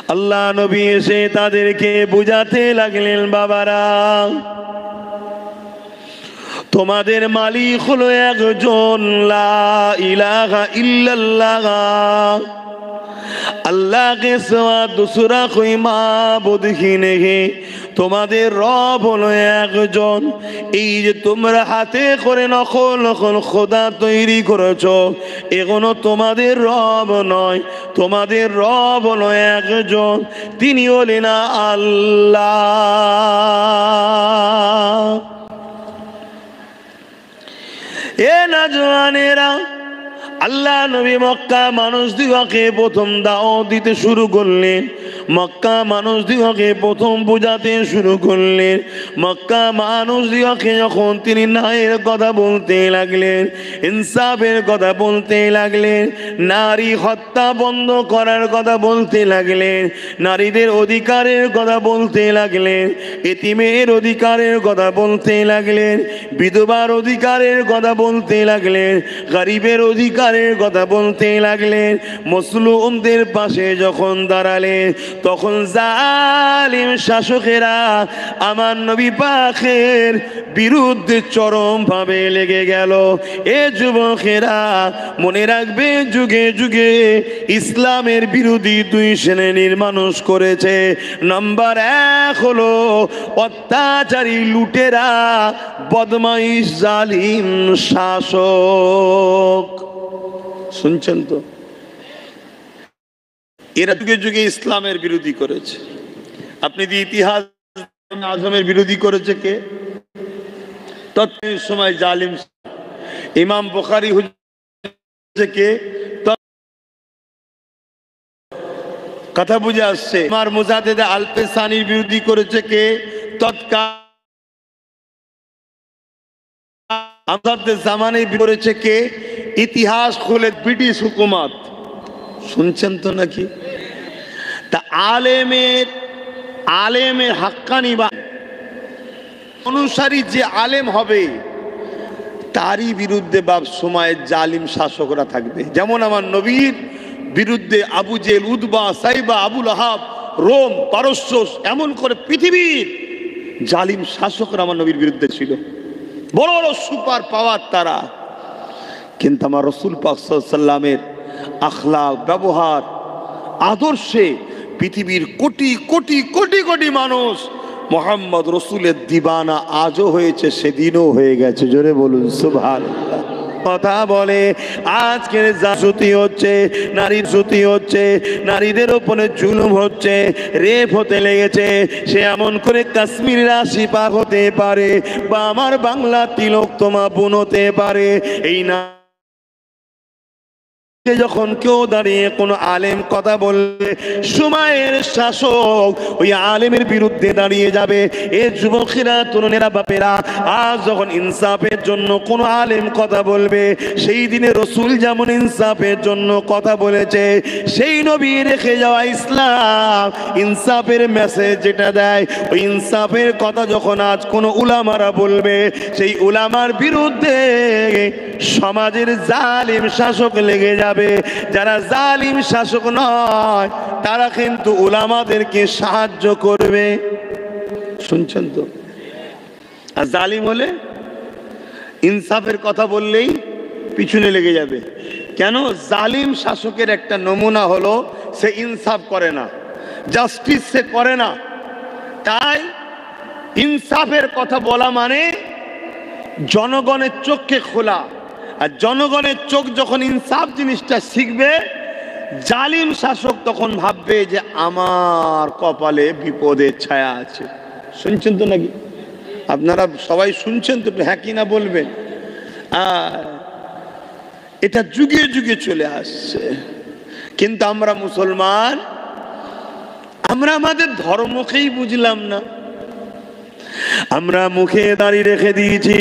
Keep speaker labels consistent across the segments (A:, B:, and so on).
A: আল্লাহ নবী এসে তাদেরকে বুঝাতে লাগলেন, বাবারা, তোমাদের মালিক হলো একজন, লা ইলাহা ইল্লাল্লাহ, अल्लाह के सिवा दूसरा कोई माबुद ही नहीं। তোমাদের রব হলো একজন। এই যে তোমরা হাতে করে নকল নকল খোদা তৈরি করেছো, এগুলো তোমাদের রব নয়, তোমাদের রব হলো একজন, তিনি হলেন আল্লাহ। এ নওজওয়ানেরা, আল্লাহ নবী মক্কা মানুষদিগকে প্রথম দাওয়াত দিতে শুরু করলেন, মক্কা মানুষদিগকে প্রথম বোঝাতে শুরু করলেন। মক্কা মানুষদিগকে যখন তিনি ন্যায়ের কথা বলতে লাগলেন, ইনসাফের কথা বলতে লাগলেন, নারী হত্যা বন্ধ করার কথা বলতে লাগলেন, নারীদের অধিকারের কথা বলতে লাগলেন, এতিমের অধিকারের কথা বলতে লাগলেন, বিধবার অধিকারের কথা বলতে লাগলেন, গরিবের অধিকার কথা বলতে লাগলেন, মুসলিমদের পাশে যখন দাঁড়ালেন, তখন জালিম শাসকেরা আমার নবী পাকের বিরুদ্ধে চরম ভাবে লেগে গেল। এ যুবকেরা মনে রাখবে, যুগে যুগে ইসলামের বিরোধী দুই শ্রেণীর মানুষ করেছে। নাম্বার এক হলো অত্যাচারী লুটেরা, বদমাইশ জালিম শাসক। শুনছেন তো, এরা যুগে যুগে ইসলামের বিরোধী করেছে। আপনি যে ইতিহাস আজমের বিরোধী করেছে কে? তৎকালীন সময় জালিম ইমাম বুখারী হুজুর কে? কথা বুঝে আসছে? আমার মুজাদ্দিদ আল-পেসানির বিরোধী করেছে কে? তৎকালীন জামানে করেছে কে? ইতিহাস খুলে ব্রিটিশ হুকুমত। শুনছেন তো নাকি? তা আলেমের হাক্কানি বা অনুসারী যে আলেম হবে, তারই বিরুদ্ধে বাপ সময়ের জালিম শাসকরা থাকবে। যেমন আমার নবীর বিরুদ্ধে আবু জেল, উতবা, সাইবা, আবুল আহাব, রোম, পারস্য, এমন করে পৃথিবীর জালিম শাসকরা আমার নবীর বিরুদ্ধে ছিল। বড় বড় সুপার পাওয়ার তারা। কিন্তু আমার রসুল পাক সাল্লাল্লাহু আলাইহি ওয়াসাল্লামের আখলাক, ব্যবহার, আদর্শে পৃথিবীর কোটি কোটি কোটি কোটি মানুষ মোহাম্মদ রসুলের দিবানা আজও হয়েছে, সেদিনও হয়ে গেছে। জোরে বলুন সুবহানাল্লাহ। কথা বলে আজকের জাসুতি হচ্ছে, নারীর সুতি হচ্ছে, নারীদের উপরে জুলুম হচ্ছে, রেপ হতে লেগেছে। সে এমন করে কাশ্মীরের আশিপাক হতে পারে, বা আমার বাংলা তিলোত্তমা বোন হতে পারে। এই না যখন কেউ দাঁড়িয়ে কোনো আলেম কথা বললে, সময়ের শাসক ওই আলেমের বিরুদ্ধে দাঁড়িয়ে যাবে। এ যুবকেরা, তরুণেরা, বাপেরা, আজ যখন ইনসাফের জন্য কোনো আলেম কথা বলবে, সেই দিনে রসুল যেমন ইনসাফের জন্য কথা বলেছে, সেই নবী রেখে যাওয়া ইসলাম ইনসাফের মেসেজ যেটা দেয়, ওই ইনসাফের কথা যখন আজ কোনো উলামারা বলবে, সেই উলামার বিরুদ্ধে সমাজের জালিম শাসক লেগে যাবে। যারা জালিম শাসক নয়, তারা কিন্তু উলামাদেরকে সাহায্য করবে। শুনছেন তো? আর জালিম হলে ইনসাফের কথা বললেই পিছনে লেগে যাবে। কেন? জালিম শাসকের একটা নমুনা হলো সে ইনসাফ করে না, জাস্টিস সে করে না। তাই ইনসাফের কথা বলা মানে জনগণের চোখকে খোলা। আর জনগণের চোখ যখন ইনসাফ জিনিসটা শিখবে, জালিম শাসক তখন ভাববে যে আমার কপালে বিপদের ছায়া আছে। শুনছেন তো নাকি? আপনারা সবাই শুনছেন তো? হ্যাঁ কি না বলবেন। এটা যুগে যুগে চলে আসছে। কিন্তু আমরা মুসলমান, আমরা আমাদের ধর্মকেই বুঝলাম না। আমরা মুখে দাড়ি রেখে দিয়েছি,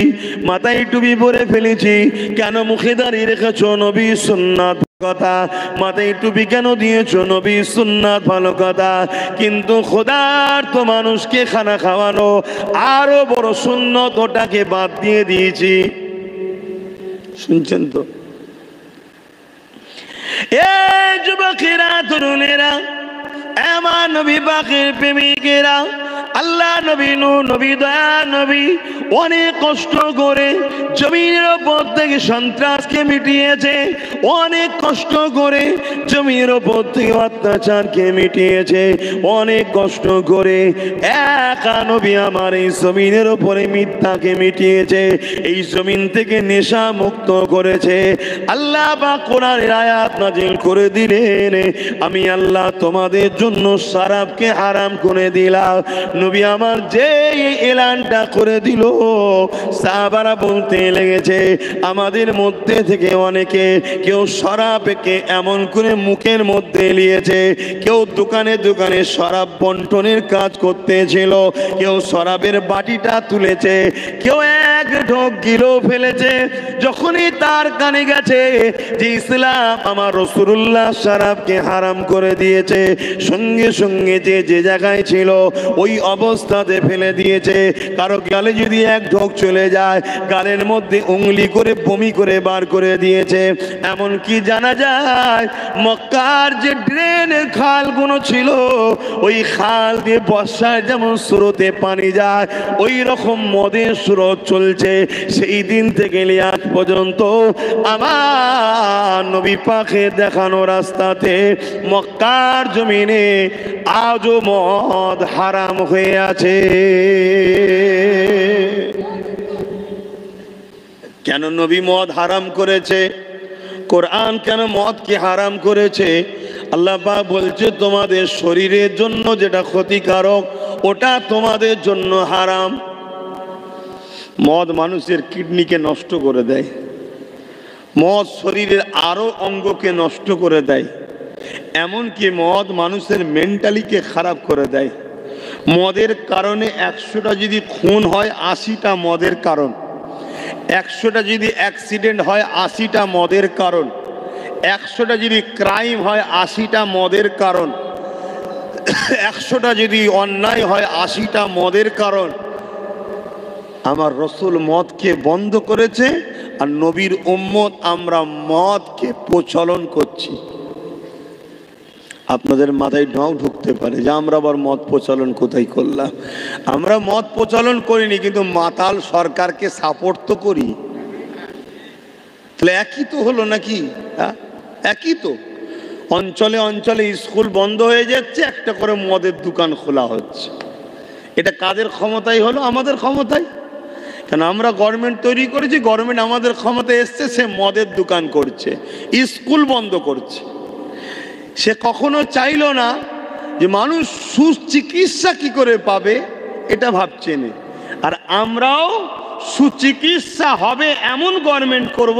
A: মাথায় টুপি পরে ফেলেছি। কেন মুখে দাড়ি রেখেছো? নবী সুন্নাত কথা। মাথায় টুপি কেন দিয়েছো? নবী সুন্নাত ভালো কথা। কিন্তু খোদার তো মানুষকে খানা খাওয়ানো আরো বড় সুন্নত, ওটাকে বাদ দিয়ে দিয়েছি। শুনছেন তো? এ যুবকেরা, তরুণেরা, আমার নবী পাকের প্রেমিকেরা, আল্লাহ নবী নূহ নবী দয়া নবী অনেক কষ্ট করে জমিনের উপর থেকে সন্ত্রাসকে মিটিয়েছে, অনেক কষ্ট করে জমির উপর থেকে অত্যাচারকে মিটিয়েছে, অনেক কষ্ট করে একা নবী আমার এই জমিনের উপরে মিথ্যাকে মিটিয়েছে, এই জমিন থেকে নেশা মুক্ত করেছে। আল্লাহ পাক কোরআনের আয়াত নাজিল করে দিলেন, আমি আল্লাহ তোমাদের জন্য শরাবকে হারাম করে দিলাম। নবী আমার যে এলানটা করে দিল, সাহাবারা বলতে লেগেছে, আমাদের মধ্যে থেকে অনেকে কেউ শরাবকে এমন করে মুখের মধ্যে নিয়েছে, কেউ দোকানে দোকানে শরাব বন্টনের কাজ করতেছিল, কেউ শরাবের বাটিটা তুলেছে, কেউ এক ঢোক গিলো ফেলেছে। যখনই তার কানে গেছে যে ইসলাম আমার রাসূলুল্লাহ শরাবকে হারাম করে দিয়েছে, সঙ্গে সঙ্গে যে যে জায়গায় ছিল ওই অবস্থাতে ফেলে দিয়েছে। কারো গালে যদি এক ঢোক চলে যায়, গালের মধ্যে উংলি করে বমি করে বার করে দিয়েছে। এমনকি জানা যায় মক্কার যে ড্রেনের খালগুলো ছিল, ওই খাল দিয়ে বর্ষায় যেমন স্রোতে পানি যায়, ওই রকম মদের স্রোত চলছে। সেই দিন থেকে আজ পর্যন্ত আমার নবী পাকের দেখানো রাস্তাতে মক্কার জমিনে আজও মদ হারাম হয়ে আছে। কেন নবী মদ হারাম করেছে? কোরআন কেন মদকে হারাম করেছে? আল্লাহ পাক বলছে, তোমাদের শরীরের জন্য যেটা ক্ষতিকারক ওটা তোমাদের জন্য হারাম। মদ মানুষের কিডনিকে নষ্ট করে দেয়, মদ শরীরের আরো অঙ্গকে নষ্ট করে দেয়, এমনকি মদ মানুষের মেন্টালিকে খারাপ করে দেয়। মদের কারণে 100টা যদি খুন হয় 80টা মদের কারণ, 100টা যদি অ্যাক্সিডেন্ট হয় 80টা মদের কারণ, 100টা যদি ক্রাইম হয় 80টা মদের কারণ, 100টা যদি অন্যায় হয় 80টা মদের কারণ। আমার রসুল মদকে বন্ধ করেছে, আর নবীর উম্মত আমরা মদকে প্রচলন করছি। আপনাদের মাথায় ঢং ঢুকতে পারে যে আমরা আবার মদ প্রচলন কোথায় করলাম। আমরা মদ প্রচলন করিনি, কিন্তু মাতাল সরকারকে সাপোর্ট তো করি। তাহলে একই তো হলো নাকি? হ্যাঁ, একই তো। অঞ্চলে অঞ্চলে স্কুল বন্ধ হয়ে যাচ্ছে, একটা করে মদের দোকান খোলা হচ্ছে। এটা কাদের ক্ষমতায় হলো? আমাদের ক্ষমতায়। কেন আমরা গভর্নমেন্ট তৈরি করেছি, গভর্নমেন্ট আমাদের ক্ষমতায় এসছে, সে মদের দোকান করছে, স্কুল বন্ধ করছে। সে কখনো চাইলো না যে মানুষ সুচিকিৎসা কি করে পাবে, এটা ভাবছে না। আর আমরাও সুচিকিৎসা হবে এমন গভর্নমেন্ট করব,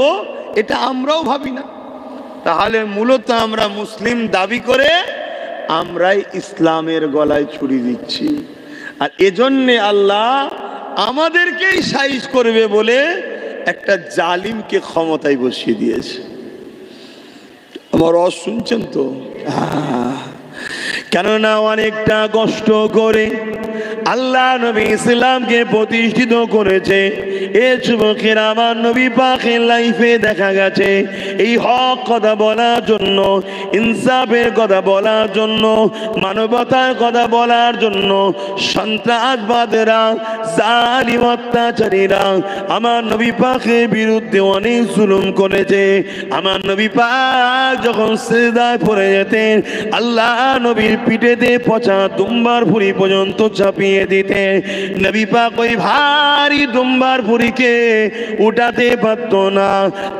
A: এটা আমরাও ভাবি না। তাহলে মূলত আমরা মুসলিম দাবি করে আমরাই ইসলামের গলায় ছুরি দিচ্ছি। আর এজন্যে আল্লাহ আমাদেরকেই সাইজ করবে বলে একটা জালিমকে ক্ষমতায় বসিয়ে দিয়েছে। আমার রস শুনছেন তো? কেননা অনেকটা কষ্ট করে আল্লাহ নবী ইসলামকে প্রতিষ্ঠিত করেছে। এ যুবকের আমার নবী পাকের লাইফে দেখা গেছে এই হক কথা বলার জন্য, ইনসাফের কথা বলার জন্য, মানবতার কথা বলার জন্য সন্ত্রাসবাদেরা, জালিম অত্যাচারীরা আমার নবী পাকের বিরুদ্ধে অনেক জুলুম করেছে। আমার নবী পাক যখন সিজদায় পড়ে যেতেন, আল্লাহ নবীর পিঠেতে পচা দুম্বার ভুঁড়ি পর্যন্ত চাপিয়ে দিতে। নবী পাক ওই ভারী দুম্বার ভুঁড়িকে উঠাতে পারত না।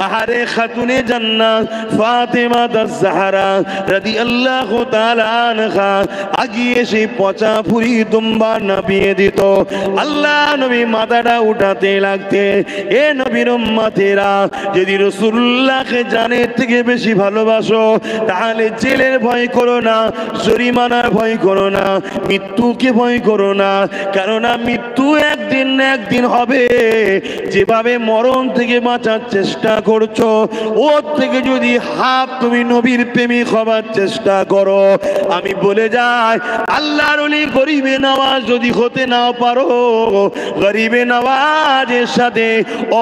A: আহারে খাতুনে জান্নাত ফাতেমা আয-জাহরা রাদিয়াল্লাহু তাআলা আনহা আগিয়ে সেই পচা ভুঁড়ি দুম্বার নাপিয়ে দিত। আল্লাহ নবী মাথাটা উঠাতে লাগতে। এ নবীর উম্মতেরা, যদি রাসূলুল্লাহকে জানের থেকে বেশি ভালোবাসো, তাহলে জেলের ভয় করো না, জরিমানার ভয় করো না, মৃত্যুকে ভয় করো না। কেননা মৃত্যু একদিন না একদিন হবে। যেভাবে মরণ থেকে বাঁচার চেষ্টা করছো, ওর থেকে যদি হাফ তুমি নবীর প্রেমিক হবার চেষ্টা করো, আমি বলে যাই আল্লাহর ওলি গরিবে নওয়াজ যদি হতে না পারো, গরিবে নওয়াজের সাথে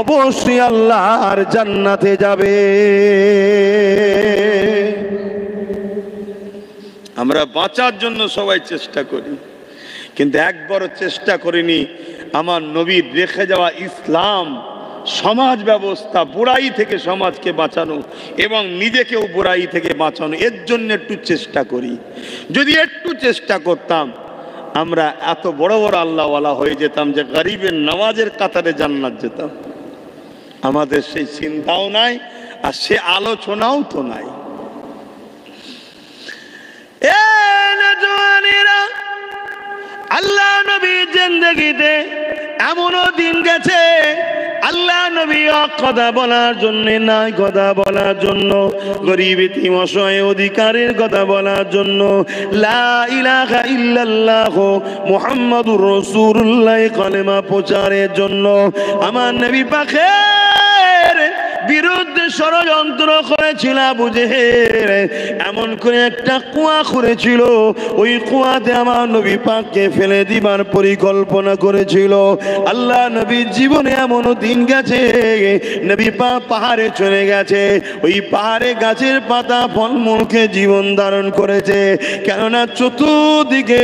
A: অবশ্যই আল্লাহর জান্নাতে যাবে। আমরা বাঁচার জন্য সবাই চেষ্টা করি, কিন্তু একবারও চেষ্টা করিনি আমার নবীর রেখে যাওয়া ইসলাম সমাজ ব্যবস্থা বুড়াই থেকে সমাজকে বাঁচানো এবং নিজেকেও বুড়াই থেকে বাঁচানো, এর জন্য একটু চেষ্টা করি। যদি একটু চেষ্টা করতাম আমরা এত বড় বড় আল্লাহওয়ালা হয়ে যেতাম যে গরিবের নামাজের কাতারে জান্নাত যেতাম। আমাদের সেই চিন্তাও নাই আর সে আলোচনাও তো নাই। আল্লাহ নবীর জিন্দেগিতে এমনও দিন গেছে আল্লাহ নবী কথা বলার জন্য, নাই কথা বলার জন্য, গরিব এতিম অসহায় অধিকারের কথা বলার জন্য, লা ইলাহা ইল্লাল্লাহ মুহাম্মাদুর রাসূলুল্লাহ কালেমা প্রচারের জন্য আমার নবী পাকের বিরুদ্ধে ষড়যন্ত্র করেছিল আবু জেহেল। এমন করে একটা কুয়া করেছিল, ওই কুয়াতে আমার নবী পাককে ফেলে দিবার পরিকল্পনা করেছিল। আল্লাহ নবীর জীবনে এমনও দিন গেছে নবী পাক পাহাড়ে চলে গেছে, ওই পাহাড়ে গাছের পাতা ফলমূলকে জীবন ধারণ করেছে। কেননা চতুর্দিকে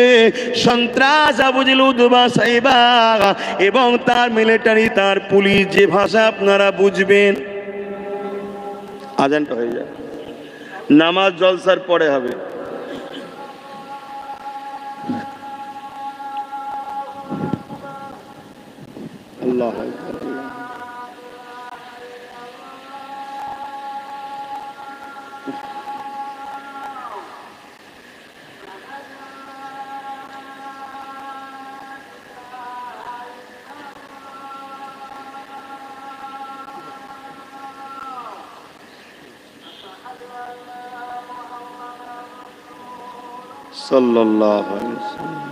A: সন্ত্রাস, আবু জেহেল, উতবা, সাইবা এবং তার মিলিটারি, তার পুলিশ, যে ভাষা আপনারা বুঝবেন। আজানটা হয়ে যায়, নামাজ জলসার পরে হবে। আল্লাহ সাল্লাল্লাহু আলাইহি ওয়াসাল্লাম।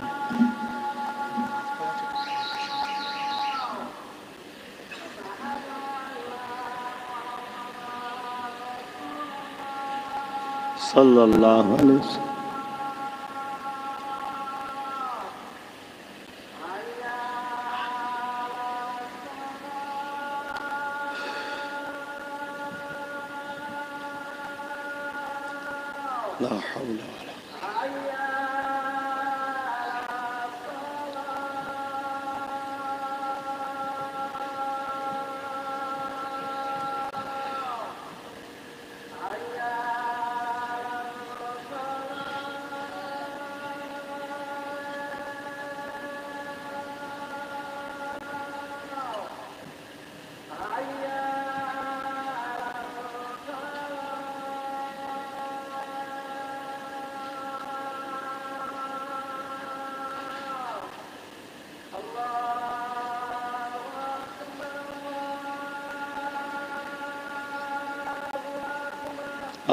A: সাল্লাল্লাহু আলাইহি ওয়াসাল্লাম। লা হাওলা ওয়ালা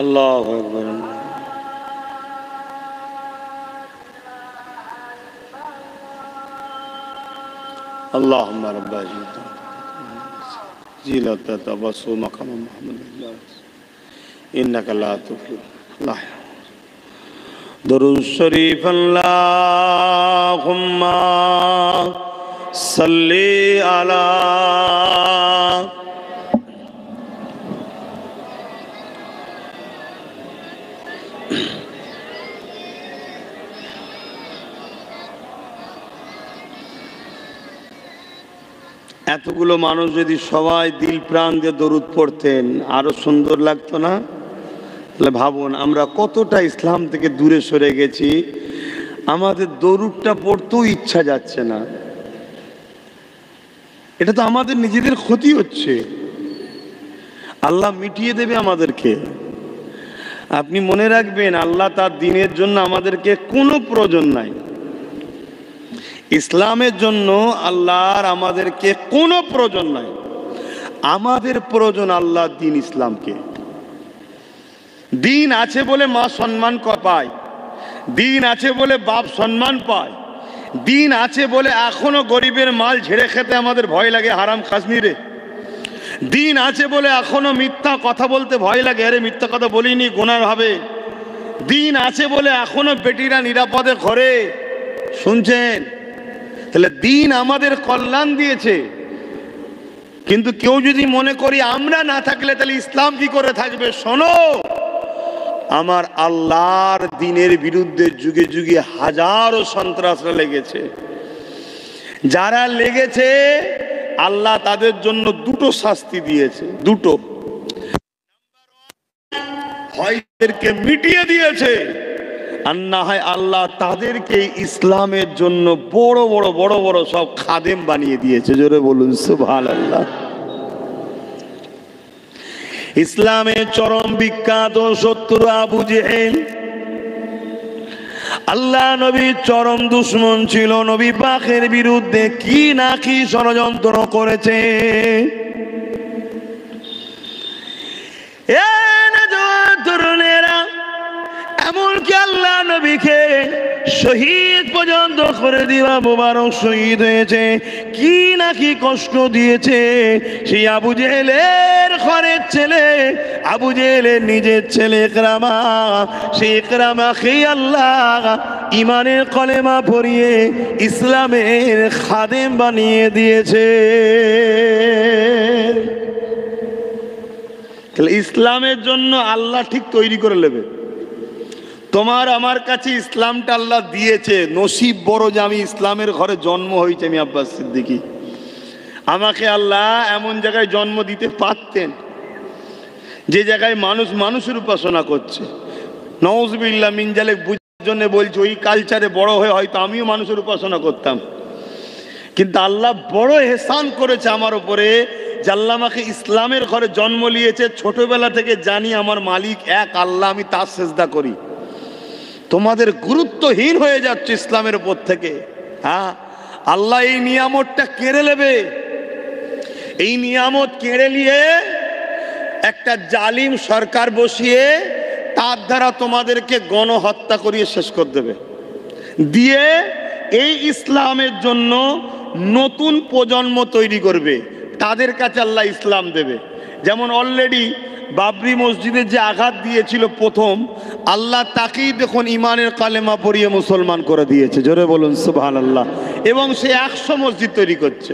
A: আল্লাহু আকবার। আল্লাহুম্মা রাব্বা জিলাতা তাবাসসু মাকাম মুহাম্মদ ইন্নাকা লা তুফলিহু। দরুদ শরীফ আল্লাহুম্মা সাল্লি আলা এতগুলো মানুষ যদি সবাই দিল প্রাণ দিয়ে দরুদ পড়তেন আরো সুন্দর লাগতো না? তাহলে ভাবুন আমরা কতটা ইসলাম থেকে দূরে সরে গেছি, আমাদের দরুদটা পড়তেও ইচ্ছা যাচ্ছে না। এটা তো আমাদের নিজেদের ক্ষতি হচ্ছে। আল্লাহ মিটিয়ে দেবে আমাদেরকে। আপনি মনে রাখবেন আল্লাহ তার দ্বীনের জন্য আমাদেরকে কোনো প্রয়োজন নাই। ইসলামের জন্য আল্লাহর আমাদেরকে কোনো প্রয়োজন নাই। আমাদের প্রয়োজন আল্লাহর দ্বীন ইসলামকে। দ্বীন আছে বলে মা সম্মান পায়, দ্বীন আছে বলে বাপ সম্মান পায়, দ্বীন আছে বলে এখনো গরিবের মাল ঝেড়ে খেতে আমাদের ভয় লাগে হারাম কাশ্মীরে। দ্বীন আছে বলে এখনো মিথ্যা কথা বলতে ভয় লাগে, আরে মিথ্যা কথা বলিনি গুনাহ হবে। দ্বীন আছে বলে এখনো বেটিরা নিরাপদে ঘরে। শুনছেন? তাহলে দ্বীন আমাদের কল্যাণ দিয়েছে, কিন্তু কেউ যদি মনে করি আমরা না থাকলে তাহলে ইসলাম কি করে থাকবে? শোনো, আমার আল্লাহর দ্বীনের বিরুদ্ধে যুগে যুগে হাজারো সন্ত্রাসরা লেগেছে। যারা লেগেছে আল্লাহ তাদের জন্য দুটো শাস্তি দিয়েছে, দুটো। হয় এদেরকে মিটিয়ে দিয়েছে, আর না হয় আল্লাহ তাদেরকে ইসলামের জন্য বড় বড় বড় বড় সব খাদেম বানিয়ে দিয়েছে। জোরে বলুন সুবহানাল্লাহ। ইসলামের চরম বিখ্যাত শত্রু আবু জেহেল, আল্লাহ নবীর চরম দুশমন ছিল। নবী পাকের বিরুদ্ধে কি না কি ষড়যন্ত্র করেছে। তরুণেরা, এমনকি আল্লাহ নবীকে শহীদ পর্যন্ত করে দিবা, মুবারক শহীদ হয়েছে। কি না কি কষ্ট দিয়েছে সেই আবু জেহেলের ঘরের ছেলে, আবু জেহেলের নিজের ছেলে ইকরামা। সেই ইকরামাকে আল্লাহ ইমানের কলেমা পড়িয়ে ইসলামের খাদেম বানিয়ে দিয়েছে। ইসলামের জন্য আল্লাহ ঠিক তৈরি করে নেবে। তোমার আমার কাছে ইসলামটা আল্লাহ দিয়েছে। নসিব বড় যে আমি ইসলামের ঘরে জন্ম হয়েছে। আমি আব্বাস সিদ্দিকী, আমাকে আল্লাহ এমন জায়গায় জন্ম দিতে পারতেন যে জায়গায় মানুষ মানুষের উপাসনা করছে। নওয়াজবিল্লাহ মিন জালিক বুঝার জন্য বলছি, ওই কালচারে বড় হয়ে হয়তো আমিও মানুষের উপাসনা করতাম। কিন্তু আল্লাহ বড় এহসান করেছে আমার উপরে, যে আল্লাহ আমাকে ইসলামের ঘরে জন্ম নিয়েছে। ছোটবেলা থেকে জানি আমার মালিক এক আল্লাহ, আমি তার সেজদা করি। তোমাদের গুরুত্বহীন হয়ে যাচ্ছে ইসলামের উপর থেকে। হ্যাঁ, আল্লাহ এই নিয়ামতটা কেড়ে নেবে। এই নিয়ামত কেড়ে নিয়ে একটা জালিম সরকার বসিয়ে তার দ্বারা তোমাদেরকে গণহত্যা করিয়ে শেষ করে দেবে। দিয়ে এই ইসলামের জন্য নতুন প্রজন্ম তৈরি করবে, তাদের কাছে আল্লাহ ইসলাম দেবে। যেমন অলরেডি বাবরি মসজিদে যে আঘাত দিয়েছিল প্রথম, আল্লাহ তাকেই দেখুন ইমানের কালেমা পড়িয়ে মুসলমান করে দিয়েছে। জোরে বলুন সুবহানাল্লাহ। এবং সে 100 মসজিদ তৈরি করছে।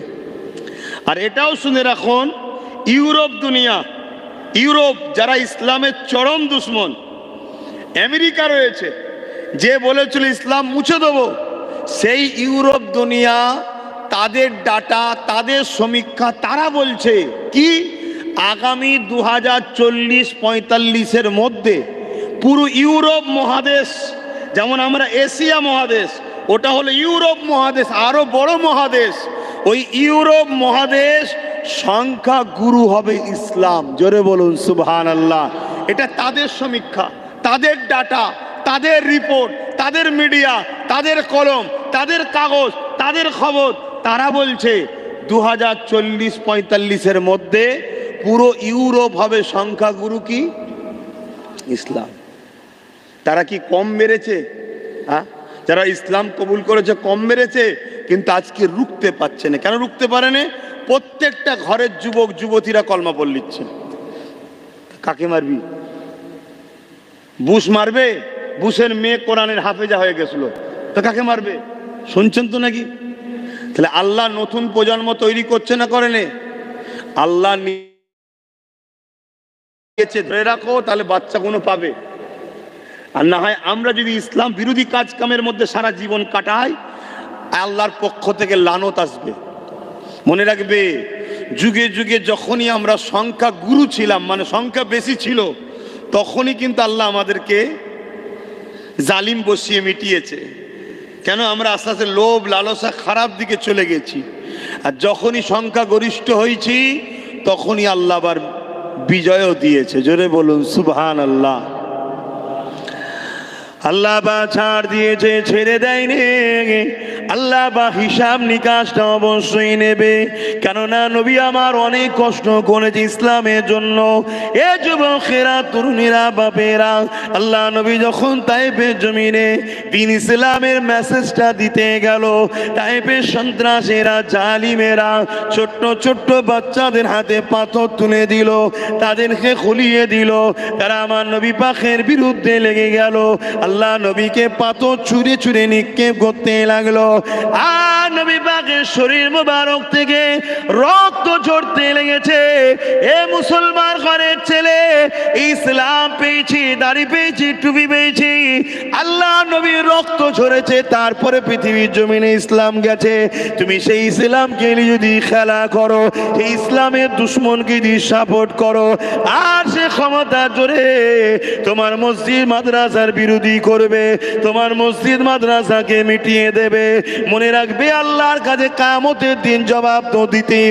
A: আর এটাও শুনে রাখুন, ইউরোপ দুনিয়া, ইউরোপ যারা ইসলামের চরম দুশ্মন, আমেরিকা রয়েছে যে বলেছিল ইসলাম মুছে দেবো, সেই ইউরোপ দুনিয়া তাদের ডাটা, তাদের সমীক্ষা, তারা বলছে কি আগামী 2040-45-এর মধ্যে পুরো ইউরোপ মহাদেশ, যেমন আমরা এশিয়া মহাদেশ, ওটা হলো ইউরোপ মহাদেশ, আরো বড় মহাদেশ, ওই ইউরোপ মহাদেশ সংখ্যা গুরু হবে ইসলাম। জোরে বলুন সুবহানাল্লাহ। এটা তাদের সমীক্ষা, তাদের ডাটা, তাদের রিপোর্ট, তাদের মিডিয়া, তাদের কলম, তাদের কাগজ, তাদের খবর। তারা বলছে 2040-45-এর মধ্যে পুরো ইউরোপ হবে সংখ্যাগুরু কি ইসলাম। তারা কি কম মেরেছে? হ্যাঁ, যারা ইসলাম কবুল করেছে কম মেরেছে, কিন্তু আজকে রুখতে পারছে না। কেন রুখতে পারে না? প্রত্যেকটা ঘরের যুবক যুবতীরা কলমা পড়ে নিচ্ছে। কাকে মারবি? বুশ মারবে? বুশের মেয়ে কোরআনের হাফেজা হয়ে গেছিল, তো কাকে মারবে? শুনছেন তো নাকি? তাহলে আল্লাহ নতুন প্রজন্ম তৈরি করছে না করেনে? আল্লাহ নিয়েছে, ধরে রাখো, তাহলে বাচ্চাগুলো পাবে। আর না হয় আমরা যদি ইসলাম বিরোধী কাজ কামের মধ্যে সারা জীবন কাটাই, আল্লাহর পক্ষ থেকে লানত আসবে। মনে রাখবে, যুগে যুগে যখনই আমরা সংখ্যা গুরু ছিলাম, মানে সংখ্যা বেশি ছিল, তখনই কিন্তু আল্লাহ আমাদেরকে জালিম বসিয়ে মিটিয়েছে। কেন? আমরা আস্তে আস্তে লোভ লালসা খারাপ দিকে চলে গেছি। আর যখনই সংখ্যা গরিষ্ঠ হয়েছি, তখনই আল্লাহ আবার বিজয়ও দিয়েছে। জোরে বলুন সুবহানাল্লাহ। আল্লাহ বা ছাড় দিয়েছে, ছেড়ে দেয়নি। আল্লাহ বা হিসাব নিকাশটা অবশ্যই নেবে। কেননা নবী আমার অনেক কষ্ট করেছে ইসলামের জন্য। এ যুবকেরা, তরুণীরা, বাপেরা, আল্লাহ নবী যখন তাইফের জমিনে দিন ইসলামের মেসেজটা দিতে গেল, তাইফের সন্ত্রাসীরা, জালিমেরা ছোট্ট ছোট্ট বাচ্চাদের হাতে পাথর তুলে দিল, তাদেরকে খুলিয়ে দিল। তারা আমার নবী পাকের বিরুদ্ধে লেগে গেল। আল্লাহ নবীকে পাথর ছুঁড়ে ছুঁড়ে নিক্ষেপ করতে লাগলো। আর নবী পাক পাকের শরীর মুবারক থেকে রক্ত ঝরতে লেগেছে। এ মুসলমান ঘরের ছেলে, ইসলাম পেয়েছি, দাড়ি পেয়েছি, টুপি পেয়েছি, আল্লাহ নবীর রক্ত ঝরেছে, তারপরে পৃথিবীর জমিনে ইসলাম গেছে। তুমি সেই ইসলামকে যদি খেলা করো, সেই ইসলামের দুশ্মনকে যদি সাপোর্ট করো, আর সে ক্ষমতা জোরে তোমার মসজিদ মাদ্রাসার বিরোধী করবে, তোমার মসজিদ মাদ্রাসাকে মিটিয়ে দেবে। মনে রাখবে আল্লাহর কাছে কিয়ামতের দিন জবাব তো দিতেই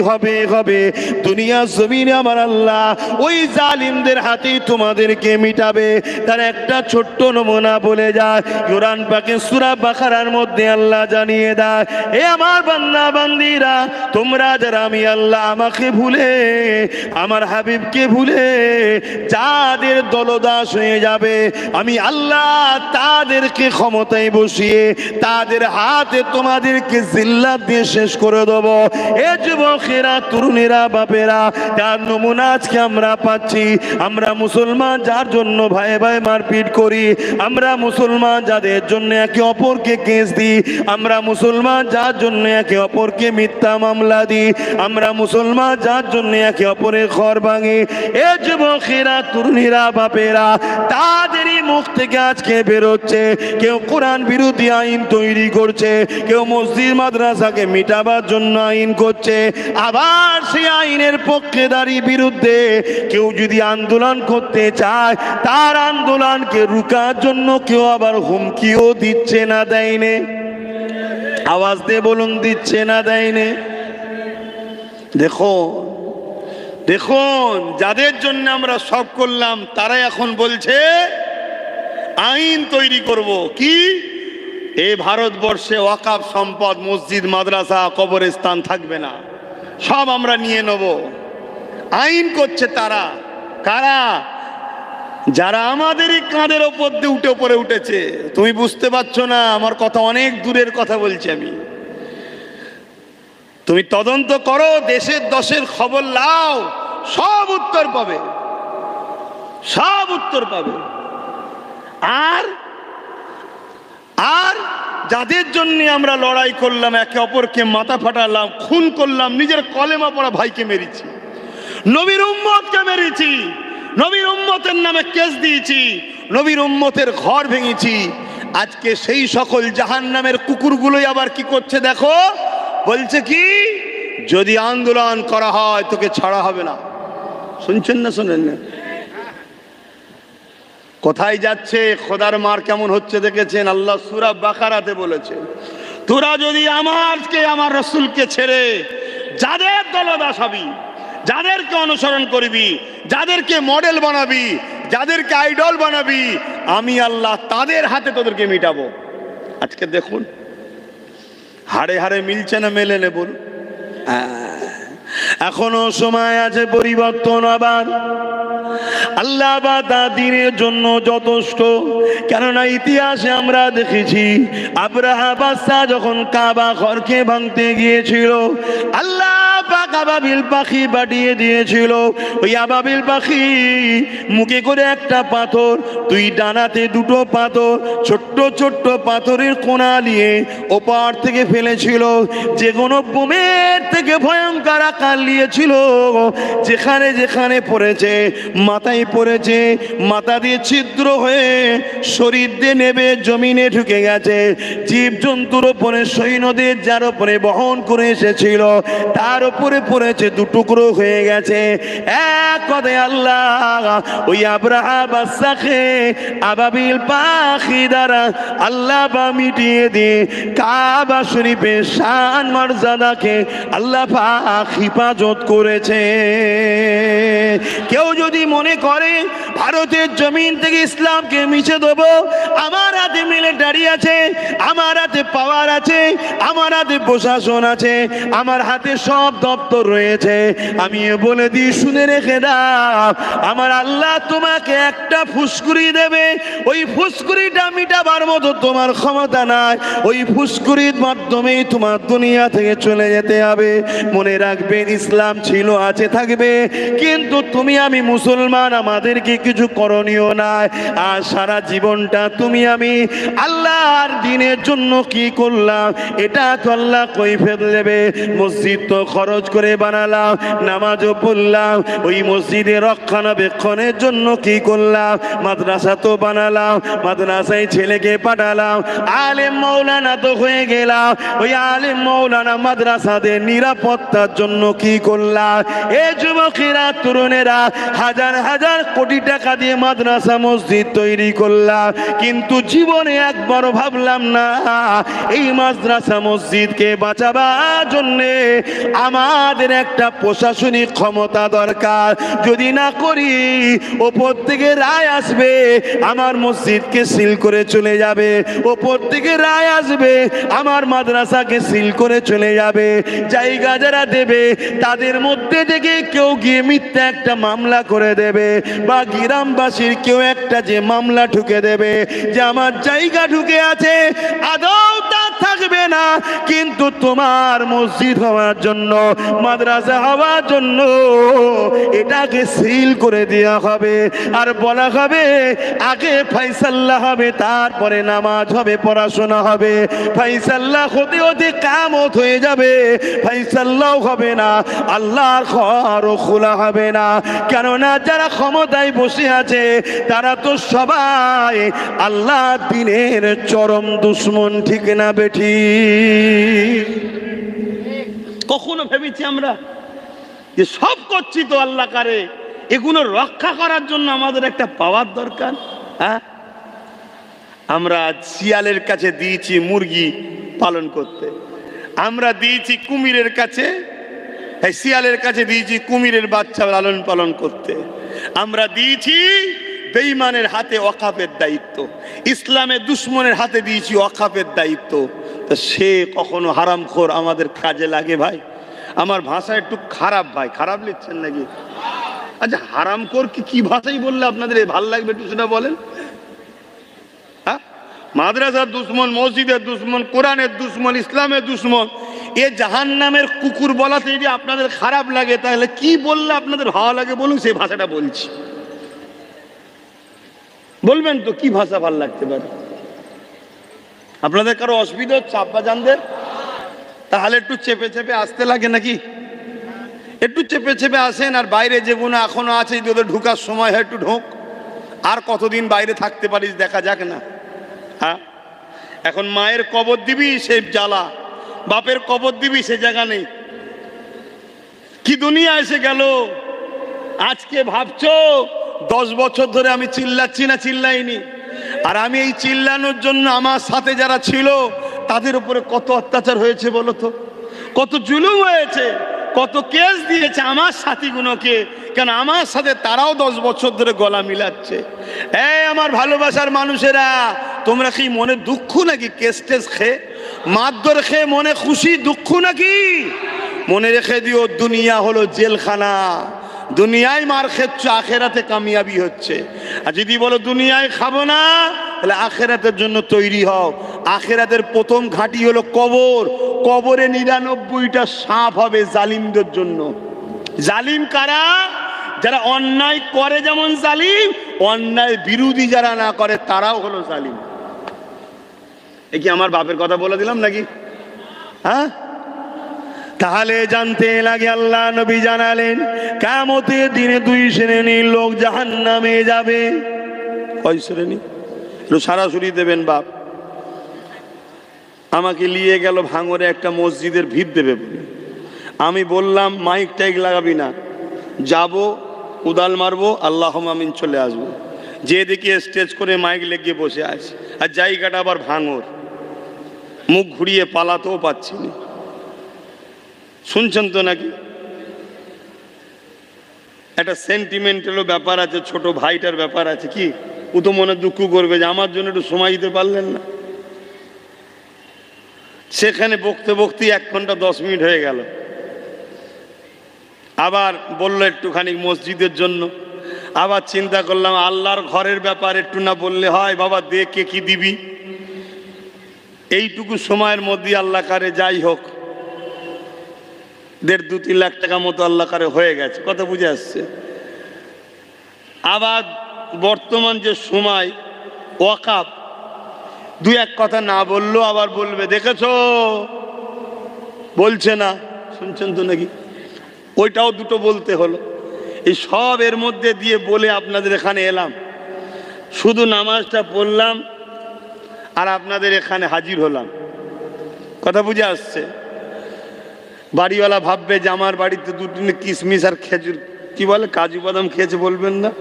A: হবে। দুনিয়ার জমিনে আমার আল্লাহ ওই জালিমদের হাতেই তোমাদেরকে মিটাবে। তার একটা ছোট্ট নমুনা বলে যায় কোরআন পাকে সূরা বাকারার মধ্যে আল্লাহ জানিয়ে দেয়, এ আমার বান্দা বান্দিরা, তোমরা যারা আমি আল্লাহ আমাকে ভুলে, আমার হাবিবকে ভুলে যাদের দলদাস হয়ে যাবে, আমি আল্লাহ তাদেরকে ক্ষমতায় বসিয়ে তাদের হাতে তোমাদেরকে জিল্লাত দিয়ে শেষ করে দেব। এ যুবকেরা, তরুণেরা, বাপেরা, তার নমুনা আজকে আমরা পাচ্ছি। আমরা মুসলমান যার জন্য ভাই ভাই মারপিট করি, আমরা মুসলমান যাদের জন্য একে অপরকে কেস দিই, আমরা মুসলমান যার জন্য একে অপরকে মিথ্যা মামলা দিই, আমরা মুসলমান যার জন্য একে অপরের ঘর ভাঙি, এ যুবকেরা, তরুণীরা, বাপেরা, তাদেরই মুখ থেকে আজকে বেরোচ্ছে কেউ কোরআন বিরোধী আইন তৈরি করছে, কেউ মসজিদ মাদ্রাসাকে মিটাবার জন্য আইন করছে, আবার সেই আইনের পক্ষে দাঁড়িয়ে বিরুদ্ধে কেউ যদি আন্দোলন করতে চায়, তার আন্দোলনকে রুকার জন্য কেউ আবার হুমকিও দিচ্ছে না দেয়নি? আওয়াজ দিয়ে বলুন, দিচ্ছে না দেয়নি? দেখুন যাদের জন্য আমরা সব করলাম, তারা এখন বলছে আইন তৈরি করব। কি? এই ভারতবর্ষে ওয়াকাফ সম্পদ, মসজিদ, মাদ্রাসা, কবরস্থান থাকবে না, সব আমরা নিয়ে নেব। আইন করছে তারা। কারা? যারা আমাদেরই কাঁধের ওপর দিয়ে উঠে পড়ে উঠেছে। তুমি বুঝতে পারছো না, আমার কথা অনেক দূরের কথা বলছি আমি। তুমি তদন্ত করো, দেশের দশের খবর লাও, সব উত্তর পাবে, সব উত্তর পাবে। আর আর যাদের জন্য আমরা লড়াই করলাম, একে অপরকে মাথা ফাটালাম, খুন করলাম, নিজের কলেমা পড়া ভাইকে মেরেছি, নবীর উম্মতকে মেরেছি, নবীর উম্মতের নামে কেস দিয়েছি, নবীর উম্মতের ঘর ভেঙেছি, আজকে সেই সকল জাহান্নামের কুকুরগুলোই আবার কি করছে দেখো, বলছে কি, যদি আন্দোলন করা হয় তোকে ছাড়া হবে না। শুনছেন না? শোনেন না? কোথায় যাচ্ছে? খোদার মার কেমন হচ্ছে দেখেছেন? আল্লাহ সূরা বাকারাতে বলেছে, তোরা যদি আমার রাসূলকে ছেড়ে যাদের দলদাস হবি, যাদেরকে অনুসরণ করবি, যাদেরকে মডেল বানাবি, যাদেরকে আইডল বানাবি, আমি আল্লাহ তাদের হাতে তোদেরকে মিটাবো। আজকে দেখুন হাড়ে হাড়ে মিলছে না মেলে নে বল? এখনো সময় আছে পরিবর্তন আবার। আল্লাহ বা দিনের জন্য যথেষ্ট। কেননা ইতিহাসে আমরা দেখেছি আব্রাহা বাদশাহ যখন কাবা ঘরকে ভাঙতে গিয়েছিল, আল্লাহ পাক আবাবিল পাখি পাঠিয়ে দিয়েছিল। ওই আবাবিল পাখি মুখে করে একটা পাথর, দুই ডানাতে দুটো পাথর, ছোট্ট ছোট্ট পাথরের কোনা নিয়ে ওপার থেকে ফেলেছিল। যে কোনো বোমের থেকে ভয়ঙ্কর আকার নিয়েছিল। যেখানে যেখানে পড়েছে, মাথায় পড়েছে, মাথা দিয়ে ছিদ্র হয়ে শরীর দিয়ে নেবে জমিনে ঢুকে গেছে। জীবজন্তুর ওপরে, সৈন্যদের যার ওপরে বহন করে এসেছিল, তার উপরে পড়েছে, দুটুকরো হয়ে গেছে। এক কথায় আল্লাহ ওই আব্রাহা বাদশাকে আবাবিল পাখি দ্বারা আল্লাহ বা মিটিয়ে দিয়ে কাবা শরীফের শান মর্যাদাকে আল্লাহ পাক হিফাজত করেছে। কেউ যদি মনে করে ভারতের জমিন থেকে ইসলামকে মিশে দেবো, আমার হাতে মিলিটারি আছে, আমার হাতে পাওয়ার আছে, আমার হাতে প্রশাসন আছে, আমার হাতে সব দপ্তর রয়েছে, আমি বলে দিই শুনে রেখে দাও, আমার আল্লাহ তোমাকে একটা ফুসকুড়ি দেবে। ওই ফুসকুড়িটা মিটাবার মতো তোমার ক্ষমতা নাই। ওই ফুসকুড়ির মাধ্যমেই তোমার দুনিয়া থেকে চলে যেতে হবে। মনে রাখবেন, ইসলাম ছিল, আছে, থাকবে, কিন্তু তুমি আমি মুসলমান, আমাদেরকে কিছু করণীয় নাই। আর সারা জীবনটা তুমি আমি আল্লাহর দ্বীনের জন্য কি করলাম এটা তো আল্লাহ কৈফিয়ত দেবে। মসজিদ তো খরচ করে বানালাম, নামাজও পড়লাম, ওই মসজিদে রক্ষণাবেক্ষণের জন্য কি করলাম, মাদ্রাসা তো বানালাম, মাদ্রাসায় ছেলেকে পাঠালাম, আলেম মৌলানা তো হয়ে গেলাম, ওই আলেম মৌলানা মাদ্রাসাদের নিরাপত্তার জন্য কি করলাম। এ যুবকেরা তরুণেরা হাজার হাজার কোটি টাকা দিয়ে মাদ্রাসা মসজিদ তৈরি করলাম, কিন্তু জীবনে একবার ভাবলাম না এই মাদ্রাসা মসজিদকে বাঁচাবার জন্যে আমাদের একটা প্রশাসনিক ক্ষমতা দরকার। যদি না করি ওপর থেকে রায় আসবে, আমার মসজিদকে সিল করে চলে যাবে, ওপর থেকে রায় আসবে আমার মাদ্রাসাকে সিল করে চলে যাবে। জায়গা যারা দেবে তাদের মধ্যে থেকে কেউ গিয়ে মিথ্যা একটা মামলা করে দেবে, বা গ্রামবাসীর কেউ একটা যে মামলা ঢুকে দেবে যে আমার জায়গা ঢুকে আছে, আদৌ তা থাকবে না, কিন্তু তোমার মসজিদ হওয়ার জন্য, মাদ্রাসা হওয়ার জন্য এটাকে সিল করে দেওয়া হবে। আর বলা হবে আগে ফাইসাল্লাহ হবে, তারপরে নামাজ হবে, পড়াশোনা হবে। ফাইসাল্লাহ হতে হতে কিয়ামত হয়ে যাবে, ফাইসাল্লাহ হবে না, আল্লাহর ঘরও খোলা হবে না। কেননা যারা ক্ষমতায় বসে আছে তারা তো সবাই আল্লাহ দ্বীনের চরম দুশমন, ঠিক না বেঠি? কখনো ভেবেছি আমরা যে সব করছি তো আল্লাহ কারে, এগুলো রক্ষা করার জন্য আমাদের একটা পাওয়ার দরকার। হ্যাঁ, আমরা শিয়ালের কাছে দিয়েছি মুরগি পালন করতে, আমরা দিয়েছি কুমিরের কাছে, শিয়ালের কাছে দিয়েছি কুমিরের বাচ্চা লালন পালন করতে, আমরা দিয়েছি বেঈমানের হাতে ওয়াকাফের দায়িত্ব, ইসলামের দুশ্মনের হাতে দিয়েছি ওয়াকাফের দায়িত্ব। তা সে কখনো হারামখোর আমাদের কাজে লাগে? ভাই আমার ভাষা একটু খারাপ, ভাই খারাপ লিখছেন নাকি? আচ্ছা, হারামখোর কি ভাষাই বললে আপনাদের ভালো লাগবে একটু সেটা বলেন। হ্যাঁ, মাদ্রাসার দুশ্মন, মসজিদের দুশ্মন, কোরআনের দুশ্মন, ইসলামের দুশ্মন, এ জাহান্নামের কুকুর বলাতে যদি আপনাদের খারাপ লাগে তাহলে কি বললে আপনাদের ভালো লাগে বলুন, সেই ভাষাটা বলছি। বলবেন তো কি ভাষা ভালো লাগতে পারে? আপনাদের কারো অসুবিধা হচ্ছে আব্বাজানদের? তাহলে একটু চেপে চেপে আসতে লাগে নাকি? একটু চেপে চেপে আসেন। আর বাইরে যেগুলো এখনো আছে যদি ওদের ঢুকার সময় হয় একটু ঢোক। আর কতদিন বাইরে থাকতে পারিস দেখা যাক না। হ্যাঁ, এখন মায়ের কবর দিবি সে জ্বালা, বাপের কবর দিবি সে জায়গা নেই। কি দুনিয়া এসে গেল। আজকে ভাবছো 10 বছর ধরে আমি চিল্লাচ্ছি না চিল্লাইনি, আর আমি এই চিল্লানোর জন্য আমার সাথে যারা ছিল তাদের উপরে কত অত্যাচার হয়েছে বলো তো, কত জুলুম হয়েছে, কত কেস দিয়েছে আমার সাথীগুলোকে। কেন আমার সাথে তারাও 10 বছর ধরে গলা মিলাচ্ছে। এই আমার ভালোবাসার মানুষেরা, তোমরা কি মনে দুঃখ নাকি? কেস টেস খেয়ে, মারধর খেয়ে মনে খুশি, দুঃখ নাকি? মনে রেখে দিও দুনিয়া হলো জেলখানা। দুনিয়ায় মার খেচ্ছ, আখেরাতে কামিয়াবি হচ্ছে। আর যদি বলো দুনিয়ায় খাবো না, তাহলে আখেরাতের জন্য তৈরি হও। আখেরাতের প্রথম ঘাঁটি হলো কবর। কবরে 99টা সাপ হবে জালিমদের জন্য। জালিম কারা? যারা অন্যায় করে যেমন জালিম, অন্যায় বিরোধী যারা না করে তারাও হলো জালিম। এ কি আমার বাপের কথা বলে দিলাম নাকি? হ্যাঁ, তাহলে জানতে লাগে আল্লাহ নবী জানালেন কিয়ামতের দিনে 2 শ্রেণীর লোক জাহান্নামে যাবে। কয় শ্রেণী? সরাসরি দেবেন বাপ। আমাকে নিয়ে গেল ভাঙরে একটা মসজিদের ভিত দেবে বলে। আমি বললাম মাইক টাইক লাগাবি না, যাব উদাল মারবো, আল্লাহুম্মা আমিন, চলে আসবো। যে দেখি স্টেজ করে মাইক লেগে বসে আছে, আর জায়গাটা আবার ভাঙর, মুখ ঘুরিয়ে পালাতেও পাচ্ছি না। শুনছেন তো নাকি? একটা সেন্টিমেন্টালও ব্যাপার আছে, ছোট ভাইটার ব্যাপার আছে। কি ও তো মনে দুঃখ করবে যে আমার জন্য একটু সময় দিতে পারলেন না। সেখানে বকতে বকতে 1 ঘন্টা 10 মিনিট হয়ে গেল। আবার বললো একটুখানি মসজিদের জন্য। আবার চিন্তা করলাম আল্লাহর ঘরের ব্যাপার একটু না বললে হয়? বাবা দেখে কি দিবি? এইটুকু সময়ের মধ্যে আল্লাহ কারে যাই হোক 1.5-2-3 লাখ টাকা মতো আল্লাহ কারে হয়ে গেছে। কথা বুঝে আসছে? আবার বর্তমান যে সময় ওয়াকাফ, দুই এক কথা না বললেও আবার বলবে দেখেছো, বলছে না, শুনছেন তো নাকি, ওইটাও দুটো বলতে হলো। এই সব এর মধ্যে দিয়ে বলে আপনাদের এখানে এলাম, শুধু নামাজটা পড়লাম আর আপনাদের এখানে হাজির হলাম। কথা বুঝে আসছে? বাড়িওয়ালা ভাববে যে আমার বাড়িতে দুটো কিশমিশ আর খেজুর, কি বলে, কাজু বাদাম খেয়েছে, বলবেন না?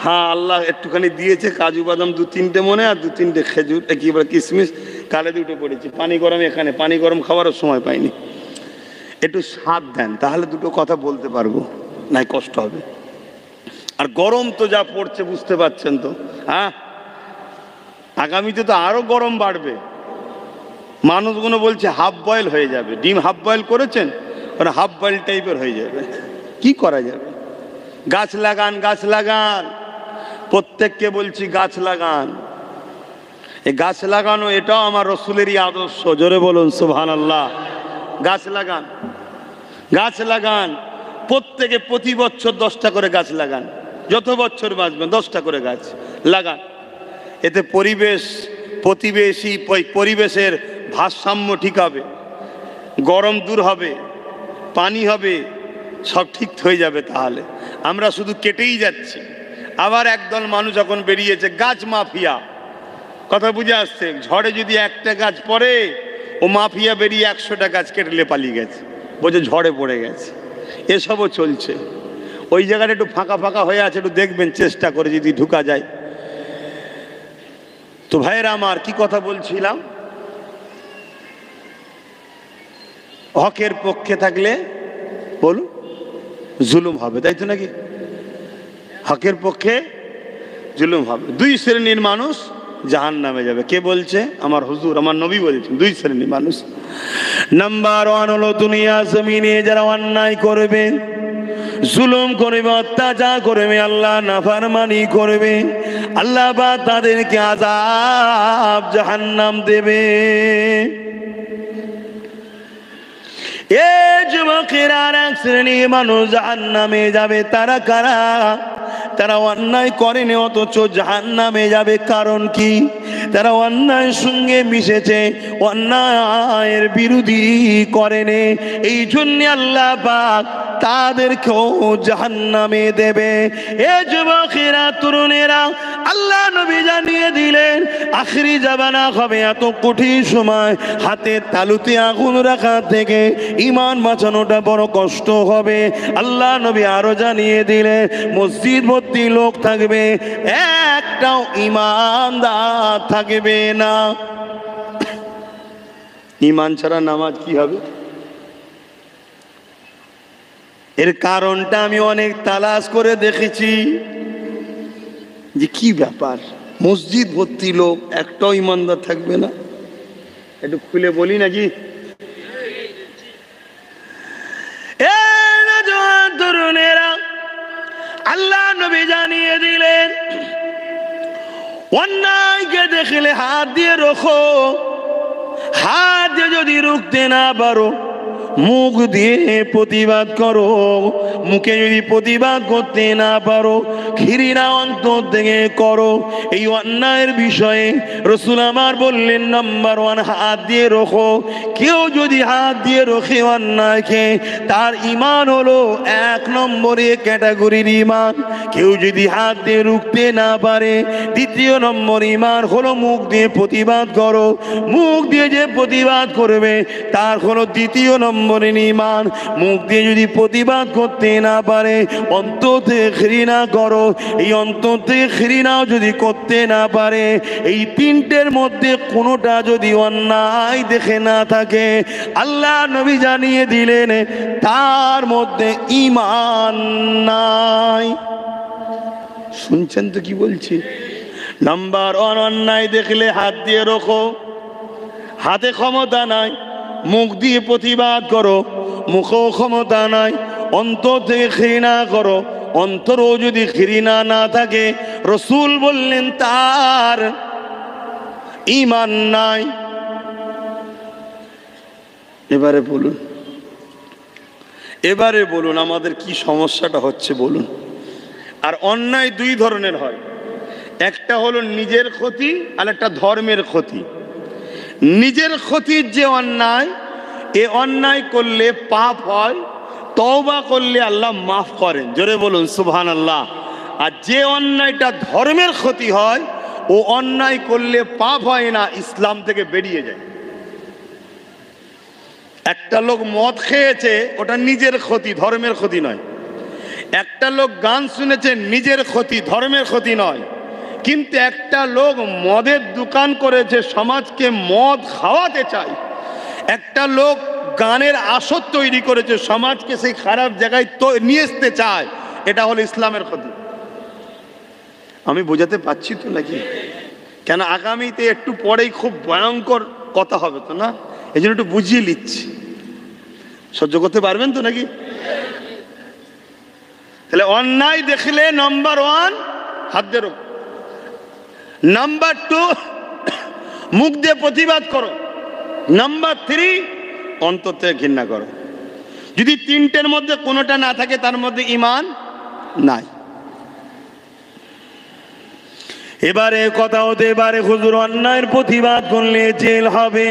A: হ্যাঁ, আল্লাহ একটুখানি দিয়েছে, কাজু বাদাম 2-3টে মনে, আর 2-3টে খেজুর, কি বলে কিশমিশ, কালে দুটো পড়েছে, পানি গরম, এখানে পানি গরম খাওয়ারও সময় পাইনি। একটু স্বাদ দেন, তাহলে দুটো কথা বলতে পারবো, নাই কষ্ট হবে। আর গরম তো যা পড়ছে বুঝতে পারছেন তো, হ্যাঁ, আগামীতে তো আরো গরম বাড়বে। মানুষগুলো বলছে হাফ বয়েল হয়ে যাবে, ডিম হাফ বয়েল করেছেন, ওরা হাফ বয়েল টাইপের হয়ে যাবে। কি করা যাবে? গাছ লাগান, গাছ লাগান, প্রত্যেককে বলছি গাছ লাগান। এই গাছ লাগানো এটাও আমার রসুলেরই আদর্শ, জোরে বলুন সুবহানাল্লাহ। গাছ লাগান, গাছ লাগান, প্রত্যেকে প্রতি বছর 10টা করে গাছ লাগান, যত বছর বাঁচবেন 10টা করে গাছ লাগান। এতে পরিবেশের ভারসাম্য ঠিক হবে, গরম দূর হবে, পানি হবে, সব ঠিক হয়ে যাবে। তাহলে আমরা শুধু কেটেই যাচ্ছি। আবার একদল মানুষ যখন বেরিয়েছে গাছ মাফিয়া, কথা বুঝে আসছে, ঝড়ে যদি একটা গাছ পড়ে, ও মাফিয়া বেরিয়ে 100টা গাছ কেটে পালিয়ে গেছে, বলছে ঝড়ে পড়ে গেছে। এসবও চলছে। ওই জায়গাটা একটু ফাঁকা ফাঁকা হয়ে আছে, একটু দেখবেন, চেষ্টা করে যদি ঢুকা যায়। তো ভাইয়েরা আমার, কি কথা বলছিলাম? হকের পক্ষে থাকলে বলুন জুলুম হবে, তাই তো নাকি? হকের পক্ষে জুলুম হবে। 2 শ্রেণীর মানুষ জাহান্নামে যাবে। কে বলছে? আমার হুজুর, আমার নবী বলেছেন 2 শ্রেণীর মানুষ। নাম্বার 1 হলো দুনিয়া জমিনে যারা অন্যায় করবে, জুলুম করবে, অত্যাচার করবে, আল্লাহ নাফরমানি করবে, আল্লাহ বা তাদেরকে আযাব জাহান্নাম দেবে। এ যুবকেরা, আর এক শ্রেণীর মানুষ জাহান্নামে যাবে। তারা কারা? তারা অন্যায় করেনি অথচ জাহান্নামে যাবে। কারণ কি? তারা অন্যায়ের সঙ্গে মিশেছে, অন্যায়ের বিরোধী করেনি, এই জন্য আল্লাহ পাক তাদেরকেও জাহান্নামে দেবে। এ যুবকেরা, তরুণেরা, আল্লাহ নবী জানিয়ে দিলেন আখিরি জামানা হবে এত কঠিন সময়, হাতে তালুতে আগুন রাখা থেকে ঈমান বাঁচানোটা বড় কষ্ট হবে। আল্লাহ নবী আরো জানিয়ে দিলেন মসজিদ ভর্তি লোক থাকবে, একটাও ঈমানদার থাকবে না। ঈমান ছাড়া নামাজ কি হবে? এর কারণটা আমি অনেক তালাশ করে দেখেছি যে কি ব্যাপার, মসজিদ ভর্তি লোক, একটাও ঈমানদার থাকবে না। একটু খুলে বলি নাকি? তরুণেরা, আল্লাহ নবী জানিয়ে দিলেন অন্যায়কে দেখলে হাত দিয়ে রোখো, হাত দিয়ে যদি রুখতে না পারো মুখ দিয়ে প্রতিবাদ করো, মুখে যদি প্রতিবাদ করতে না পারো ঘৃণা অন্তর থেকে করো। এই অন্যায়ের বিষয়ে রাসূল আমার বললেন নাম্বার 1 হাত দিয়ে রোখো। কেউ যদি হাত দিয়ে রোখে অন্যায়কে, তার ঈমান হলো 1 নম্বরে ক্যাটাগরির ঈমান। কেউ যদি হাত দিয়ে রুখতে না পারে, 2য় নম্বর ঈমান হলো মুখ দিয়ে প্রতিবাদ করো। মুখ দিয়ে যে প্রতিবাদ করবে তার হলো 2য় নম্বর ঈমান। মুখ দিয়ে যদি প্রতিবাদ করতে না পারে, অন্তর থেকে ঘৃণা করো। এই অন্তর থেকে ঘৃণাও যদি করতে না পারে, এই 3টের মধ্যে কোনোটা যদি অন্যায় দেখে না থাকে, আল্লাহ নবী জানিয়ে দিলেন তার মধ্যে ঈমান নাই। শুনছেন তো কি বলছি? নাম্বার 1 অন্যায় দেখলে হাত দিয়ে রোখো, হাতে ক্ষমতা নাই, মুখ দিয়ে প্রতিবাদ করো, মুখেও ক্ষমতা নাই, অন্তর থেকে ঘৃণা করো। অন্তরও যদি ঘৃণা না থাকে, রাসূল বললেন তার ঈমান নাই। এবারে বলুন আমাদের কি সমস্যাটা হচ্ছে বলুন। আর অন্যায় দুই ধরনের হয়, একটা হলো নিজের ক্ষতি আর একটা ধর্মের ক্ষতি। নিজের ক্ষতির যে অন্যায়, এ অন্যায় করলে পাপ হয়, তওবা করলে আল্লাহ মাফ করেন, জোরে বলুন সুবহানাল্লাহ। আর যে অন্যায়টা ধর্মের ক্ষতি হয়, ও অন্যায় করলে পাপ হয় না, ইসলাম থেকে বেরিয়ে যায়। একটা লোক মদ খেয়েছে, ওটা নিজের ক্ষতি, ধর্মের ক্ষতি নয়। একটা লোক গান শুনেছে, নিজের ক্ষতি, ধর্মের ক্ষতি নয়। কিন্তু একটা লোক মদের দোকান করেছে, সমাজকে মদ খাওয়াতে চায়। একটা লোক গানের আসর তৈরি করেছে, সমাজকে সেই খারাপ জায়গায় নিয়ে আসতে চায়, এটা হলো ইসলামের ক্ষতি। আমি বোঝাতে পারছি তো নাকি? কেন আগামীতে একটু পরেই খুব ভয়ঙ্কর কথা হবে তো না, এই জন্য একটু বুঝিয়ে নিচ্ছি, সহ্য করতে পারবেন তো নাকি? তাহলে অন্যায় দেখলে নাম্বার 1 হাত দিয়ে রোক, নাম্বার 2 মুখ দিয়ে প্রতিবাদ করো, নাম্বার 3 অন্তর থেকে ঘৃণা করো। যদি তিনটের মধ্যে কোনোটা না থাকে, তার মধ্যে ঈমান নাই। এবারে কথা হতে পারে হুজুর অন্যায়ের প্রতিবাদ করলে জেল হবে।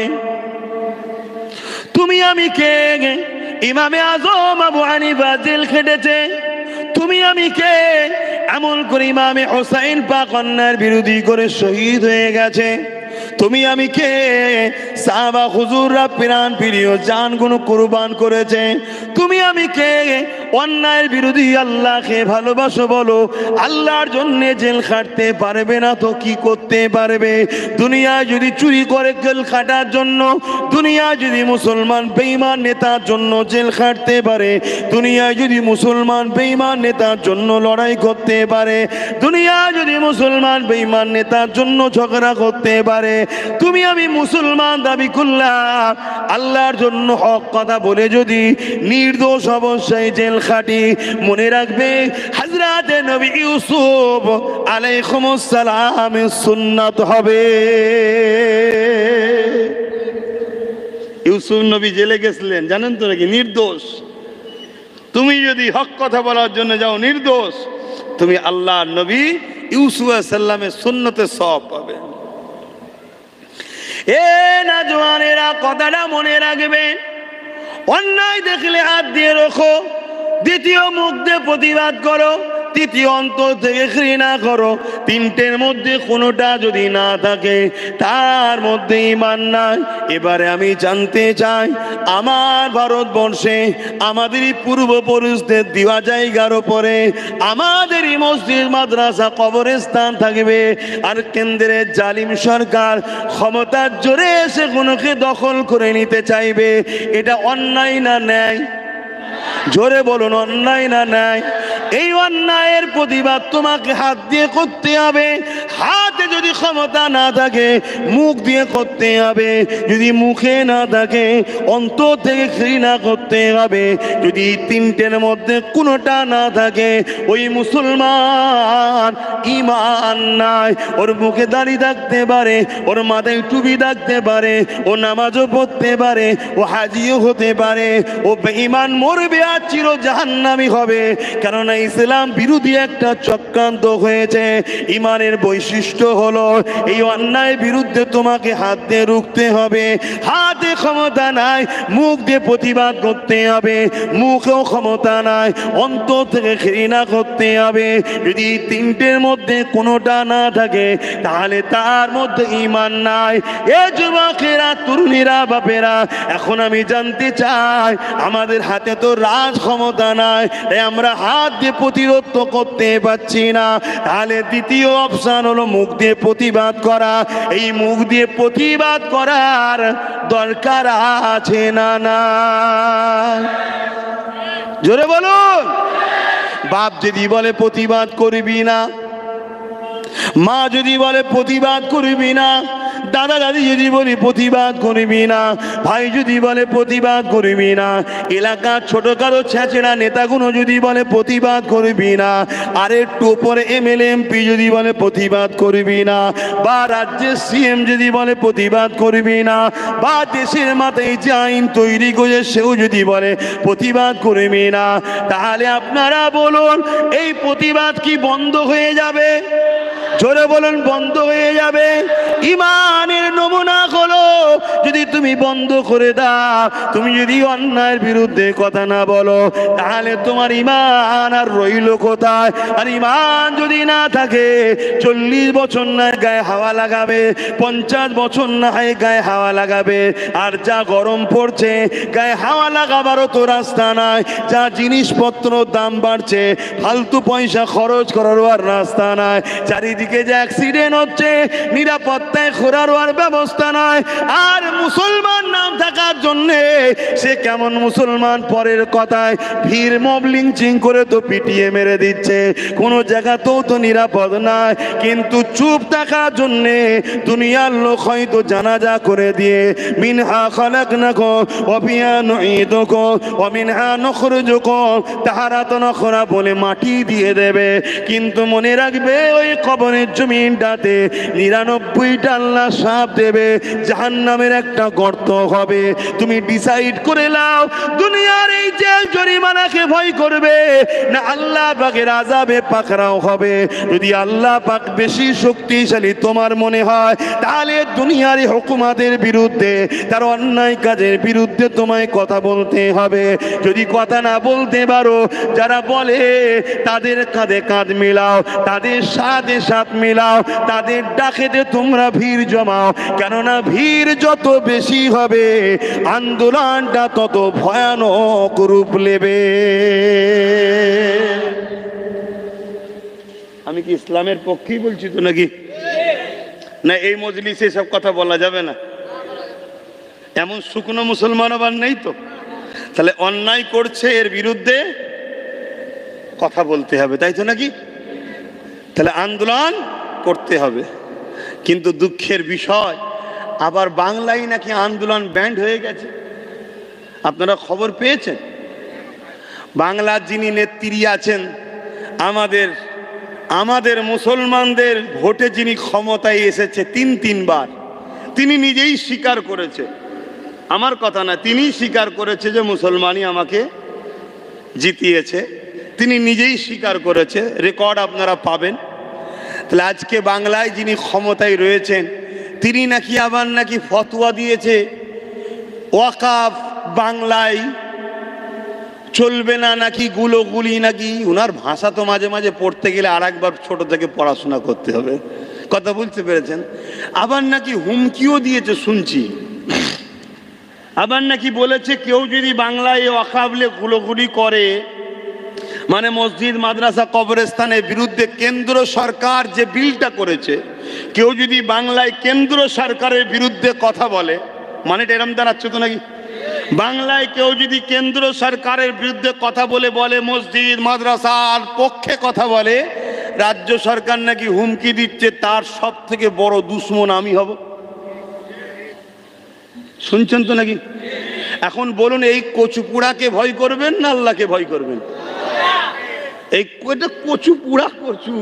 A: তুমি আমি কে? ইমামে আজম আবু হানিফা জেল খেটেছে। তুমি আমি কে? এমন করে ইমামে হোসাইন পাক অন্যায়ের বিরোধী করে শহীদ হয়ে গেছে। তুমি আমি কে? সাহাবা হুজুররা প্রাণ প্রিয় জানগুলো কুরবান করেছে। তুমি আমি কে? অন্যায়ের বিরোধী আল্লাহকে ভালোবাসো বলো, আল্লাহর জন্য জেল খাটতে পারবে না তো কি করতে পারবে? দুনিয়ায় যদি চুরি করে জেল খাটার জন্য, দুনিয়ায় যদি মুসলমান বেঈমান নেতার জন্য জেল খাটতে পারে, দুনিয়ায় যদি মুসলমান বেঈমান নেতার জন্য লড়াই করতে পারে, দুনিয়ায় যদি মুসলমান বেঈমান নেতার জন্য ঝগড়া করতে পারে, তুমি আমি মুসলমান দাবি করলাম, আল্লাহর জন্য হক কথা বলে যদি নির্দোষ অবশ্যই জেল খাটি, মনে রাখবে হযরতে নবী ইউসুফ আলাইহিস সালামের সুন্নাত হবে। ইউসুফ নবী জেলে গেছিলেন, জানেন তো নাকি? নির্দোষ। তুমি যদি হক কথা বলার জন্য যাও নির্দোষ, তুমি আল্লাহর নবী ইউসুফ আলাইহিস সালামের সুন্নতে সওয়াব পাবে। এ নওজওয়ানেরা, কথাটা মনে রাখবে, অন্যায় দেখলে হাত দিয়ে রাখো, দ্বিতীয় মুখ দিয়ে প্রতিবাদ করো, তৃতীয় অন্তর থেকে ঘৃণা করো। তিনটের মধ্যে কোনোটা যদি না থাকে, তার মধ্যে ঈমান নাই। এবারে আমি জানতে চাই, আমার ভারতবর্ষে আমাদেরই পূর্বপুরুষদের দেওয়া জায়গার ওপরে আমাদেরই মসজিদ মাদ্রাসা কবরস্থান থাকবে, আর কেন্দ্রের জালিম সরকার ক্ষমতার জোরে সেগুলোকে দখল করে নিতে চাইবে। এটা অন্যায় না ন্যায়? জোরে বলুন, অন্যায় না ন্যায়? এই অন্যায়ের প্রতিবাদ তোমাকে হাত দিয়ে করতে হবে। হাতে যদি ক্ষমতা না থাকে, মুখ দিয়ে করতে হবে। যদি মুখে না থাকে, অন্তর থেকে ঘৃণা করতে হবে। যদি তিনটের মধ্যে কোনোটা না থাকে, ওই মুসলমান ঈমান নাই। ওর মুখে দাড়ি থাকতে পারে, ওর মাথায় টুপি থাকতে পারে, ও নামাজও পড়তে পারে, ও হাজিও হতে পারে, ও বেঈমান মরবে আর চির জাহান্নামী হবে। কেননা ইসলাম বিরোধী একটা চক্রান্ত হয়েছে। ঈমানের বৈশিষ্ট্য হলো এই অন্যায়ের বিরুদ্ধে তোমাকে হাত দিয়ে রুখতে হবে। হাতে ক্ষমতা নাই, মুখ দিয়ে প্রতিবাদ করতে হবে। মুখেও ক্ষমতা নাই, অন্তর থেকে ঘৃণা করতে হবে। যদি তিনটের মধ্যে কোনোটা না থাকে, তাহলে তার মধ্যে ঈমান নাই। এ যুবকেরা, তরুণীরা, বাপেরা, এখন আমি জানতে চাই, আমাদের হাতে তো রাজ ক্ষমতা নাই, আমরা হাত দিয়ে প্রতিরোধ করতে পারছি না। তাহলে দ্বিতীয় অপশন হলো মুখ দিয়ে প্রতিবাদ করা। এই মুখ দিয়ে প্রতিবাদ করার দরকার আছে না? না, জোরে বলুন। বাপ যদি বলে প্রতিবাদ করবি না, মা যদি বলে প্রতিবাদ করবি না, দাদা দাদি যদি বলি প্রতিবাদ করবি না, ভাই যদি বলে প্রতিবাদ করবি না, এলাকার ছোটখাটো ছেঁচেড়া নেতাগুলো যদি বলে প্রতিবাদ করবি না, আর একটু পরে এমএলএ এমপি যদি বলে প্রতিবাদ করবি না, বা রাজ্যের সিএম যদি বলে প্রতিবাদ করবি না, বা দেশের মাথায় যে আইন তৈরি করে সেও যদি বলে প্রতিবাদ করবি না, তাহলে আপনারা বলুন এই প্রতিবাদ কি বন্ধ হয়ে যাবে? জোরে বলুন, বন্ধ হয়ে যাবে? ইমানের নমুনা হলো যদি তুমি বন্ধ করে দাও, তুমি যদি অন্যায়ের বিরুদ্ধে কথা না বলো, তাহলে তোমার ইমান আর রইল কোথায়? আর ইমান যদি না থাকে 40 বছর না গায়ে হাওয়া লাগাবে, 50 বছর না হয় গায়ে হাওয়া লাগাবে, আর যা গরম পড়ছে গায়ে হাওয়া লাগাবারও তো রাস্তা নাই, যা জিনিসপত্র দাম বাড়ছে ফালতু পয়সা খরচ করারও আর রাস্তা নাই, চারিদিকে যে অ্যাক্সিডেন্ট হচ্ছে নিরাপত্তায় খোরারও আর ব্যবস্থা নাই, আর মুসলমান নাম থাকার জন্যে সে কেমন মুসলমান পরের কথায় ভিড় মব লিঞ্চিং করে তো পিটিয়ে মেরে দিচ্ছে, কোনো জায়গাতেও তো নিরাপদ নাই, কিন্তু চুপ থাকার জন্যে দুনিয়ার লোক হয়তো জানাজা করে দিয়ে মিনহা খালাকনাকুম ওয়া ফিহা নুঈদুকুম ওয়া মিনহা নুখরিজুকুম তাহারাতান উখরা বলে মাটি দিয়ে দেবে, কিন্তু মনে রাখবে ওই কবরের জমিনটাতে 99টা আল্লাহ সাপ দেবে, জাহান্নামের একটা গর্ত হবে। তুমি ডিসাইড করে নাও দুনিয়ার এই জেল জরিমানাকে ভয় করবে না আল্লাহ পাকের আযাবে পাকড়াও হবে। যদি আল্লাহ পাক বেশি শক্তিশালী তোমার মনে হয়, তাহলে দুনিয়ার হুকুমাতের বিরুদ্ধে, তার অন্যায় কাজের বিরুদ্ধে তোমায় কথা বলতে হবে। যদি কথা না বলতে পারো, যারা বলে তাদের কাঁধে কাঁধ মিলাও, তাদের সাথে সাথ মিলাও, তাদের ডাকেতে তোমরা ভিড় জমাও, কেননা ভিড় যত বেশি হবে আন্দোলনটা তত ভয়ানক রূপ নেবে। আমি কি ইসলামের পক্ষেই বলছি তো নাকি? না এই মজলিসে সব কথা বলা যাবে না? এমন শুকনো মুসলমান আবার নেই তো? তাহলে অন্যায় করছে এর বিরুদ্ধে কথা বলতে হবে, তাই তো নাকি? তাহলে আন্দোলন করতে হবে। কিন্তু দুঃখের বিষয় আবার বাংলায় নাকি আন্দোলন ব্যান্ড হয়ে গেছে। আপনারা খবর পেয়েছেন? বাংলার যিনি নেত্রী আছেন, আমাদের মুসলমানদের ভোটে যিনি ক্ষমতায় এসেছে 3বার, তিনি নিজেই স্বীকার করেছে, আমার কথা না, তিনি স্বীকার করেছে যে মুসলমানই আমাকে জিতিয়েছে, তিনি নিজেই স্বীকার করেছে, রেকর্ড আপনারা পাবেন। তাহলে আজকে বাংলায় যিনি ক্ষমতায় রয়েছেন তিনি নাকি আবার নাকি ফতোয়া দিয়েছে ওয়াকাফ বাংলায় চলবে না, নাকি গুলি নাকি, ওনার ভাষা তো মাঝে মাঝে পড়তে গেলে আর একবার ছোট থেকে পড়াশোনা করতে হবে, কথা বুঝতে পেরেছেন? আবার নাকি হুমকিও দিয়েছে শুনছি, আবার নাকি বলেছে কেউ যদি বাংলায় ওয়াকাফলে গুলি করে, মানে মসজিদ মাদ্রাসা কবরস্থানের বিরুদ্ধে কেন্দ্র সরকার যে বিলটা করেছে, কেউ যদি বাংলায় কেন্দ্র সরকারের বিরুদ্ধে কথা বলে, মানে এরম দাঁড়াচ্ছে তো নাকি? বাংলায় কেউ যদি কেন্দ্র সরকারের বিরুদ্ধে কথা বলে মসজিদ মাদ্রাসার পক্ষে কথা বলে, রাজ্য সরকার নাকি হুমকি দিচ্ছে তার সব থেকে বড় দুশ্মন আমি হব। শুনছেন তো নাকি? এখন বলুন, এই কচুপুড়াকে ভয় করবেন না আল্লাহকে ভয় করবেন? এই কচুপুড়া কচু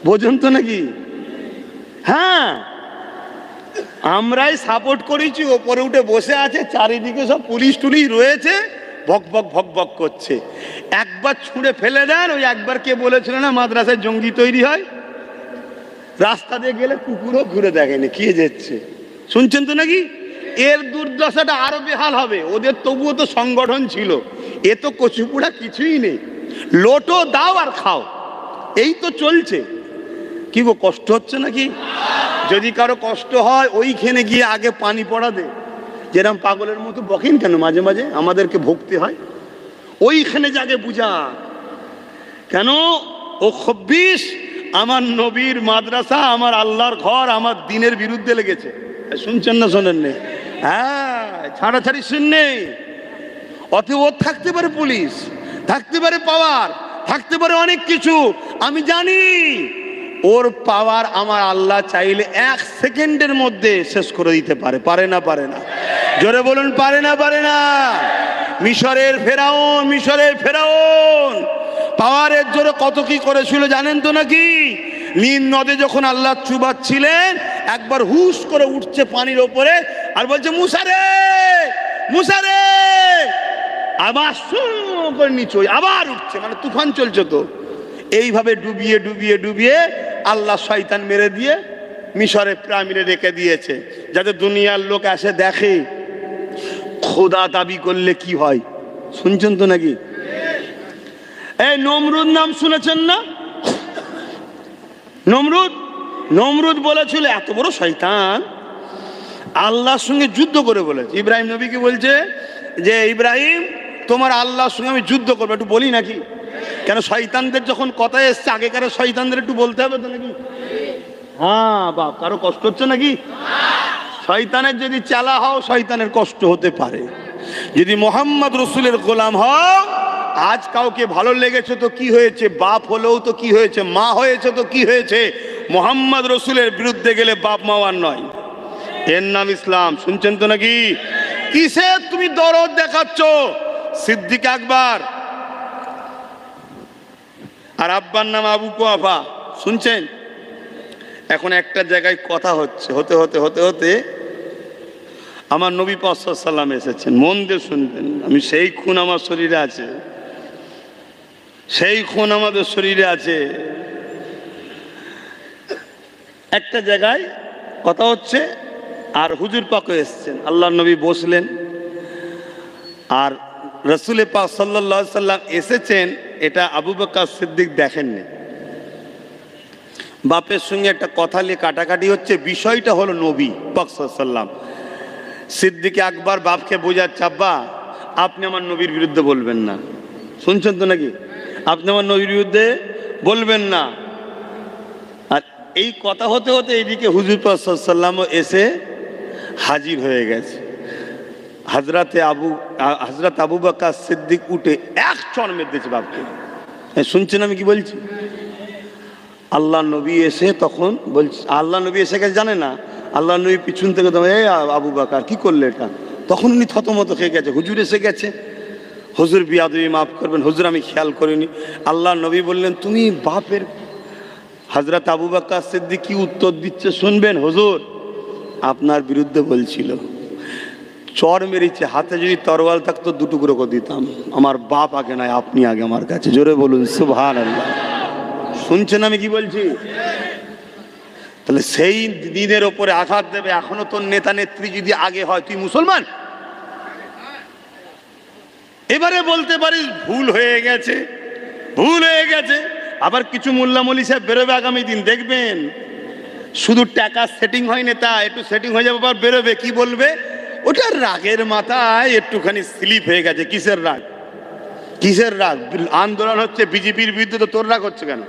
A: বোঝেন তো নাকি? হ্যাঁ, আমরাই সাপোর্ট করেছি, ওপরে উঠে বসে আছে, চারিদিকে সব পুলিশ টুলিশ রয়েছে, ভক ভক ভক ভক করছে। একবার ছুঁড়ে ফেলে দেন, ওই একবার কে বলেছিল না মাদ্রাসায় জঙ্গি তৈরি হয়, রাস্তা দিয়ে গেলে কুকুরও ঘুরে দেখেনি কি যাচ্ছে। শুনছেন তো নাকি? এর দুর্দশাটা আরো বেহাল হবে, ওদের তবুও তো সংগঠন ছিল, এ তো কচুপুড়া কিছুই নেই, লোটো দাও আর খাও, এই তো চলছে। কি গো, কষ্ট হচ্ছে নাকি? যদি কারো কষ্ট হয় ওইখানে গিয়ে আগে পানি পড়া দে, যেরকম পাগলের মতো বকেন কেন মাঝে মাঝে আমাদেরকে ভুগতে হয়, ওইখানে যাকে বুঝা কেন ও 26 আমার নবীর মাদ্রাসা, আমার আল্লাহর ঘর, আমার দিনের বিরুদ্ধে লেগেছে। শুনছেন না শোনেন নেই? হ্যাঁ, ছাড়াছাড়ি শুননে। অতএব থাকতে পারে পুলিশ, থাকতে পারে পাওয়ার, থাকতে পারে অনেক কিছু, আমি জানি ওর পাওয়ার আমার আল্লাহ চাইলে 1 সেকেন্ডের মধ্যে শেষ করে দিতে পারে। পারে না? পারে না? জোরে বলুন, পারে না? পারে না? মিশরের ফেরাউন পাওয়ারের জোরে কত কি করেছিল জানেন তো নাকি? নীল নদে যখন আল্লাহ চুবাচ্ছিলেন, একবার হুশ করে উঠছে পানির ওপরে আর বলছে মুসা রে, মুসা রে, আবার করে নিচে আবার উঠছে, মানে তুফান চলছে। তো এইভাবে ডুবিয়ে ডুবিয়ে ডুবিয়ে আল্লাহ শয়তান মেরে দিয়ে মিশরে পিরামিডে রেখে দিয়েছে, যাতে দুনিয়ার লোক এসে দেখে খোদা দাবি করলে কি হয়। শুনছেন তো নাকি? এই নমরুদ নাম শুনেছেন না? নমরুদ বলেছিল, এত বড় শয়তান, আল্লাহর সঙ্গে যুদ্ধ করে বলেছে। ইব্রাহিম নবীকে বলছে যে ইব্রাহিম, তোমার আল্লাহর সঙ্গে আমি যুদ্ধ করবো, একটু বলি নাকি? কেন শয়তানদের যখন কথা এসছে, আগেকার শয়তানদের একটু বলতে হবে তো নাকি? হ্যাঁ বাপ, কারো কষ্ট হচ্ছে নাকি? শয়তানের যদি চালা হও, শয়তানের কষ্ট হতে পারে। যদি মোহাম্মদ রসুলের গোলাম হও, আজ কাউকে ভালো লেগেছে তো কি হয়েছে, বাপ হলেও তো কি হয়েছে, মা হয়েছে তো কি হয়েছে, মোহাম্মদ রসুলের বিরুদ্ধে গেলে বাপ মাওয়ার নয়, এর নাম ইসলাম। শুনছেন তো নাকি? কিসে তুমি দরদ দেখাচ্ছ? সিদ্দিক আকবর আর আব্বার নাম আবু কুয়াফা, শুনছেন? এখন একটা জায়গায় কথা হচ্ছে, হতে হতে হতে হতে আমার নবী পাক সাল্লাল্লাহু আলাইহি ওয়াসাল্লাম এসেছেন। মন দিয়ে শুনবেন, আমি সেই খুন আমার শরীরে আছে, সেই খুন আমাদের শরীরে আছে। একটা জায়গায় কথা হচ্ছে আর হুজুর পাকও এসেছেন, আল্লাহর নবী বসলেন, আর রাসূল পাক সাল্লাল্লাহু আলাইহি ওয়াসাল্লাম এসেছেন, এটা আবু বকর সিদ্দিক দেখেননি। বাপের সঙ্গে একটা কথা নিয়ে কাটাকাটি হচ্ছে, বিষয়টা হলো নবী পাক সাল্লাল্লাহু আলাইহি ওয়াসাল্লাম। সিদ্দিক আকবর বাপকে বোঝাচ্ছে, আব্বা আপনি আমার নবীর বিরুদ্ধে বলবেন না। শুনছেন তো নাকি? আপনি আমার নবীর বিরুদ্ধে বলবেন না। আর এই কথা হতে হতে এইদিকে হুজুর পাক সাল্লাল্লাহু আলাইহি ওয়াসাল্লামও এসে হাজির হয়ে গেছে। হযরত আবু বকর সিদ্দিক উঠে এক চড় মেরে দিয়েছে বাপকে। শুনছেন আমি কি বলছি? আল্লাহ নবী এসে তখন বলছে, আল্লাহ নবী এসে গেছে জানে না, আল্লাহ নবী পিছন থেকে তো এই আবু বকর কি করলে এটা, তখন উনি থতমত খেয়ে গেছে, হুজুর এসে গেছে, হুজুর বিয়াদবি মাফ করবেন, হুজুর আমি খেয়াল করিনি। আল্লাহ নবী বললেন, তুমি বাপের। হযরত আবু বকর সিদ্দিক কি উত্তর দিচ্ছে শুনবেন? হুজুর আপনার বিরুদ্ধে বলছিল, চর মেরেছে, হাতে যদি তরোয়াল থাকতো দুটুকরো করে দিতাম, আমার বাপ আগে নয় আপনি আগে আমার কাছে। জোরে বলুন সুবহানাল্লাহ। শুনছেন আমি কি বলছি? তাহলে সেই দিনের ওপরে আঘাত দেবে। এখনো তোর নেতা নেত্রী যদি আগে হয়, তুই মুসলমান? এবারে বলতে পারিস ভুল হয়ে গেছে, ভুল হয়ে গেছে। আবার কিছু মোল্লা মৌলী সাহেব বেরোবে আগামী দিন, দেখবেন শুধু টাকা সেটিং হয়নি, তা একটু সেটিং হয়ে যাবে, আবার বেরোবে কি বলবে, ওটা রাগের মাথায় একটুখানি স্লিপ হয়ে গেছে। কিসের রাগ? কিসের রাগ? আন্দোলন হচ্ছে বিজেপির বিরুদ্ধে, তো তোর রাগ হচ্ছে কেন?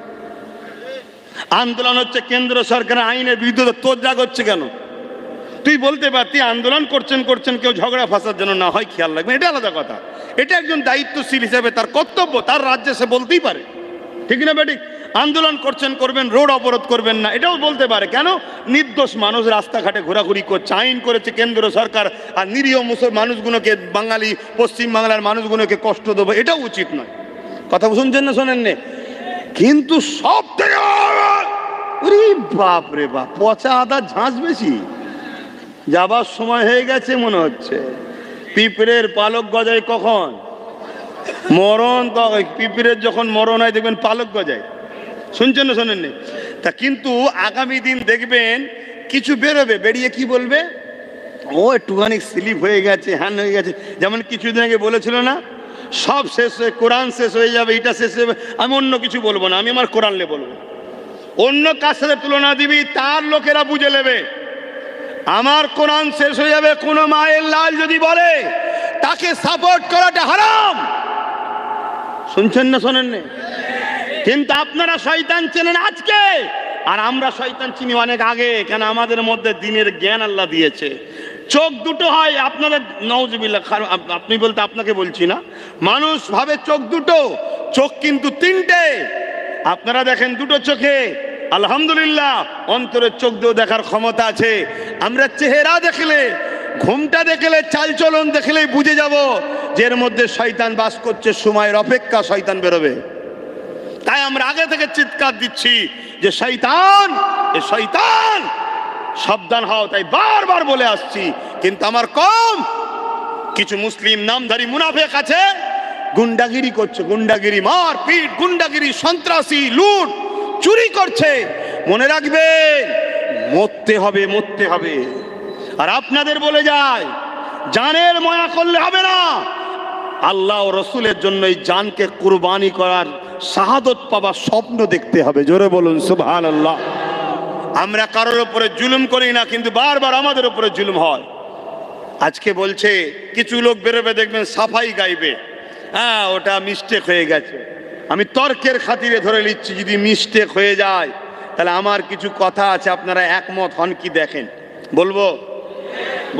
A: আন্দোলন হচ্ছে কেন্দ্র সরকারের আইনের বিরুদ্ধে, তো তোর রাগ হচ্ছে কেন? তুই বলতে পারতি আন্দোলন করছেন কেউ ঝগড়া ফাঁসার জন্য না হয়, খেয়াল রাখবেন, এটা আলাদা কথা। এটা একজন দায়িত্বশীল হিসেবে তার কর্তব্য, তার রাজ্যে সে বলতেই পারে, ঠিক না বেঠিক? আন্দোলন করবেন, রোড অবরোধ করবেন না, এটাও বলতে পারে। কেন? নির্দোষ মানুষ রাস্তাঘাটে ঘোরাঘুরি করছে, আইন করেছে কেন্দ্র সরকার, আর নিরীহ মানুষগুলোকে, বাঙালি পশ্চিম বাংলার মানুষগুলোকে কষ্ট দেবো, এটাও উচিত নয়। কথা শুনছেন না শোনেন নে? কিন্তু সব থেকে বাপ রে বাপ, পচা আদা ঝাঁস বেশি। যাবার সময় হয়ে গেছে মনে হচ্ছে। পিঁপড়ের পালক গজায় কখন? মরণ। পিঁপড়ের যখন মরণ হয় দেখবেন পালক গজায়। শুনছেন না শোনেননি? তা কিন্তু আগামী দিন দেখবেন কিছু বেরোবে, বেরিয়ে কি বলবে, ও একটুখানি স্লিপ হয়ে গেছে, হ্যান হয়ে গেছে। যেমন কিছুদিন আগে বলেছিল না, সব শেষ হয়ে কোরআন শেষ হয়ে যাবে, এটা শেষ হয়ে যাবে, আমি অন্য কিছু বলবো না, আমি আমার কোরআন নিয়ে বলবো। অন্য কার সাথে তুলনা দিবি, তার লোকেরা বুঝে নেবে। আমার কোরআন শেষ হয়ে যাবে, কোন মায়ের লাল যদি বলে, তাকে সাপোর্ট করাটা হারাম। শুনছেন না শোনেননি? কিন্তু আপনারা শয়তান চেনেন আজকে, আর আমরা শয়তান চিনি অনেক আগে। কেন? আমাদের মধ্যে দিনের জ্ঞান আল্লাহ দিয়েছে। চোখ দুটো হয় আপনাদের, নাউজুবিল্লাহ, আপনি বলতে আপনাকে বলছি না, মানুষ ভাবে চোখ দুটো, চোখ কিন্তু তিনটে। আপনারা দেখেন দুটো চোখে, আলহামদুলিল্লাহ অন্তরের চোখ দিয়েও দেখার ক্ষমতা আছে। আমরা চেহারা দেখলে, ঘুমটা দেখলে, চালচলন দেখলেই বুঝে যাব যে এর মধ্যে শয়তান বাস করছে, সময়ের অপেক্ষা শয়তান বেরোবে। তাই আমরা আগে থেকে চিৎকার দিচ্ছি যে শয়তান, এ শয়তান, সাবধান হও। তাই বারবার বলে আসছি। কিন্তু আমার কম কিছু মুসলিম নামধারী মুনাফিক আছে, গুন্ডাগিরি করছে, গুন্ডাগিরি, মারপিট, গুন্ডাগিরি, সন্ত্রাসী, লুট, চুরি করছে। মনে রাখবেন, মরতে হবে, মরতে হবে। আর আপনাদের বলে যায়, জানের মায়া করলে হবে না, আল্লাহ ও রসুলের জন্য এই জানকে কুরবানি করার, শাহাদত পাবার স্বপ্ন দেখতে হবে। জোরে বলুন সুবহানাল্লাহ। আমরা কারোর উপরে জুলুম করি না, কিন্তু বারবার আমাদের উপরে জুলুম হয়। আজকে বলছে কিছু লোক বেরোবে, দেখবেন সাফাই গাইবে, হ্যাঁ ওটা মিস্টেক হয়ে গেছে। আমি তর্কের খাতিরে ধরে নিচ্ছি, যদি মিস্টেক হয়ে যায় তাহলে আমার কিছু কথা আছে, আপনারা একমত হন কি দেখেন। বলবো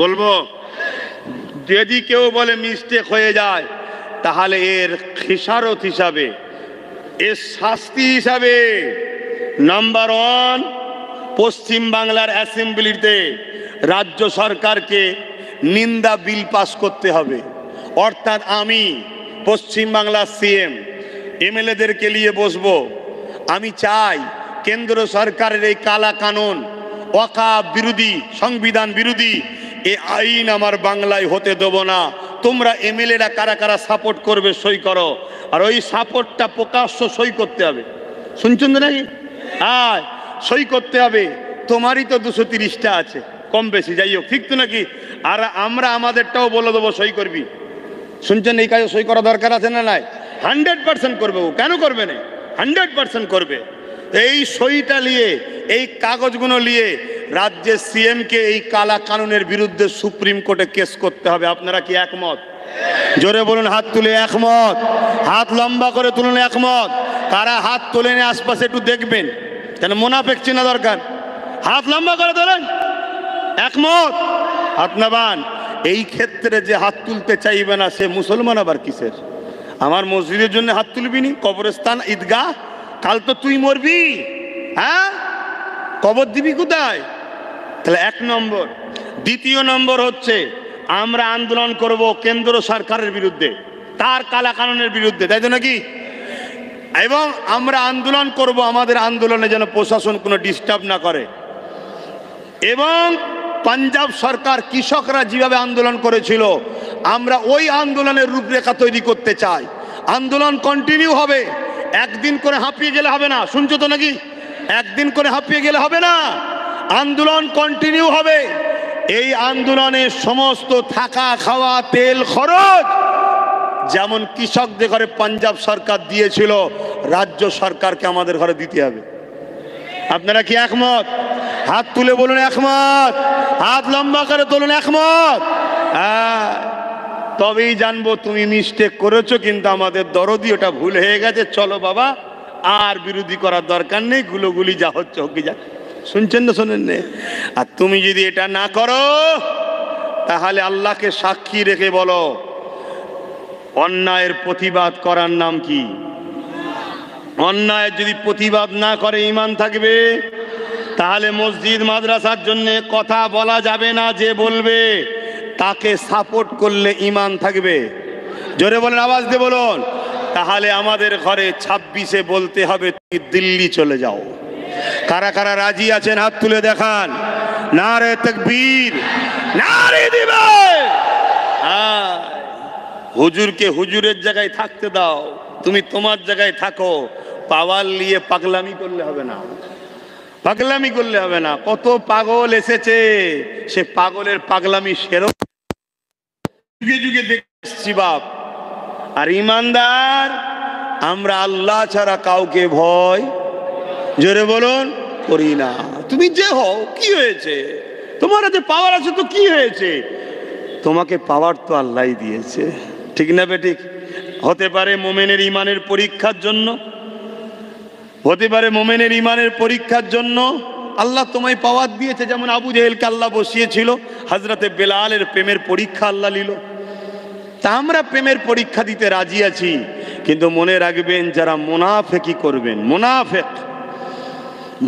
A: বলবো যদি কেউ বলে মিস্টেক হয়ে যায়, তাহলে এর খিসারত হিসাবে, এর শাস্তি হিসাবে, নাম্বার 1, পশ্চিম বাংলার অ্যাসেম্বলিতে রাজ্য সরকারকে নিন্দা বিল পাস করতে হবে। অর্থাৎ আমি পশ্চিম বাংলার সিএম, এমএলএদেরকে নিয়ে বসবো, আমি চাই কেন্দ্র সরকারের এই কালা কানুন, ওয়াকাফ বিরোধী, সংবিধান বিরোধী এই আইন আমার বাংলায় হতে দেব না। তোমরা এমএলএরা কারা কারা সাপোর্ট করবে সই করো, আর ওই সাপোর্টটা প্রকাশ্য সই করতে হবে। শুনছেন তো নাকি? হ্যাঁ, সই করতে হবে। তোমারই তো 230টা আছে, কম বেশি যাই হোক, ঠিক তো নাকি? আর আমরা আমাদেরটাও বলে দেবো সই করবি। শুনছেন, এই কাজে সই করা দরকার আছে না নাই? 100% করবে। ও কেন করবে না? 100% করবে। এই সইটা নিয়ে, এই কাগজগুলো নিয়ে রাজ্যের সিএমকে এই কালা কানুনের বিরুদ্ধে সুপ্রিম কোর্টে কেস করতে হবে। আপনারা কি একমত? জোরে বলুন, হাত তুলে একমত। হাত লম্বা করে তুলুন, একমত। কারা হাত তোলেন আশপাশে একটু দেখবেন, কেন মুনাফিক চেনা দরকার। হাত লম্বা করে তোলেন, একমত। হাত নামান। এই ক্ষেত্রে যে হাত তুলতে চাইবে না সে মুসলমান আবার কিসের? আমার মসজিদের জন্য হাত তুলবি নি? কবরস্থান, ঈদগাহ, কাল তো তুই মরবি, হ্যাঁ, কবর দিবি কোথায়? তাহলে 1 নম্বর। দ্বিতীয় নম্বর হচ্ছে, আমরা আন্দোলন করব কেন্দ্র সরকারের বিরুদ্ধে, তার কালা কানুনের বিরুদ্ধে, তাই তো নাকি? এবং আমরা আন্দোলন করব, আমাদের আন্দোলনে যেন প্রশাসন কোনো ডিস্টার্ব না করে। এবং পাঞ্জাব সরকার, কৃষকরা যেভাবে আন্দোলন করেছিল, আমরা ওই আন্দোলনের রূপরেখা তৈরি করতে চাই। আন্দোলন কন্টিনিউ হবে, একদিন করে হাঁপিয়ে গেলে হবে না। শুনছো তো নাকি? একদিন করে হাঁপিয়ে গেলে হবে না, আন্দোলন কন্টিনিউ হবে। এই আন্দোলনে সমস্ত থাকা, খাওয়া, তেল খরচ যেমন কৃষকদের ঘরে পাঞ্জাব সরকার দিয়েছিল, রাজ্য সরকারকে আমাদের ঘরে দিতে হবে। আপনারা কি একমত? হাত তুলে বলুন একমত। হাত লম্বা করে তুলুন, একমত। হ্যাঁ, তবেই জানবো তুমি মিস্টেক করেছো, কিন্তু আমাদের দরদি ওটা ভুল হয়ে গেছে, চলো বাবা আর বিরোধী করার দরকার নেই, গুলোগুলি যা হচ্ছে হোক যা। শুনছেন না? শোনেন না? আর তুমি যদি এটা না করো, তাহলে আল্লাহকে সাক্ষী রেখে বলো, অন্যায়ের প্রতিবাদ করার নাম কি? অন্যায়ের যদি প্রতিবাদ না করে ঈমান থাকবে, তাহলে মসজিদ মাদ্রাসার জন্য কথা বলা যাবে না। যে বলবে তাকে সাপোর্ট করলে ঈমান থাকবে। জোরে বলেন, আওয়াজ দিয়ে বলুন। তাহলে আমাদের ঘরে 26-এ বলতে হবে তুমি দিল্লি চলে যাও। কারা কারা রাজি আছেন হাত তুলে দেখান। নারে তাকবীর, নারে দিবে। হ্যাঁ, হুজুরকে হুজুরের জায়গায় থাকতে দাও, তুমি তোমার জায়গায় থাকো। পাওয়ার নিয়ে পাগলামি করলে হবে না, পাগলামি করলে হবে না। কত পাগল এসেছে, সে পাগলের পাগলামি সেরকম যুগে যুগে দেখছি বাপ। আর ইমানদার আমরা আল্লাহ ছাড়া কাউকে ভয়, জোরে বলুন, করি না। তুমি যে হও, কি হয়েছে? তোমার হাতে পাওয়ার আছে তো কি হয়েছে? তোমাকে পাওয়ার তো আল্লাহই দিয়েছে, ঠিক না বেঠিক? হতে পারে মোমেনের ইমানের পরীক্ষার জন্য, হতে পারে মোমেনের ইমানের পরীক্ষার জন্য আল্লাহ তোমায় পাওয়ার দিয়েছে। যেমন আবু জেহেলকে আল্লাহ বসিয়েছিল, হযরতে বেলালের প্রেমের পরীক্ষা আল্লাহ নিল। তা আমরা প্রেমের পরীক্ষা দিতে রাজি আছি, কিন্তু মনে রাখবেন যারা মুনাফিকি করবেন, মুনাফিক,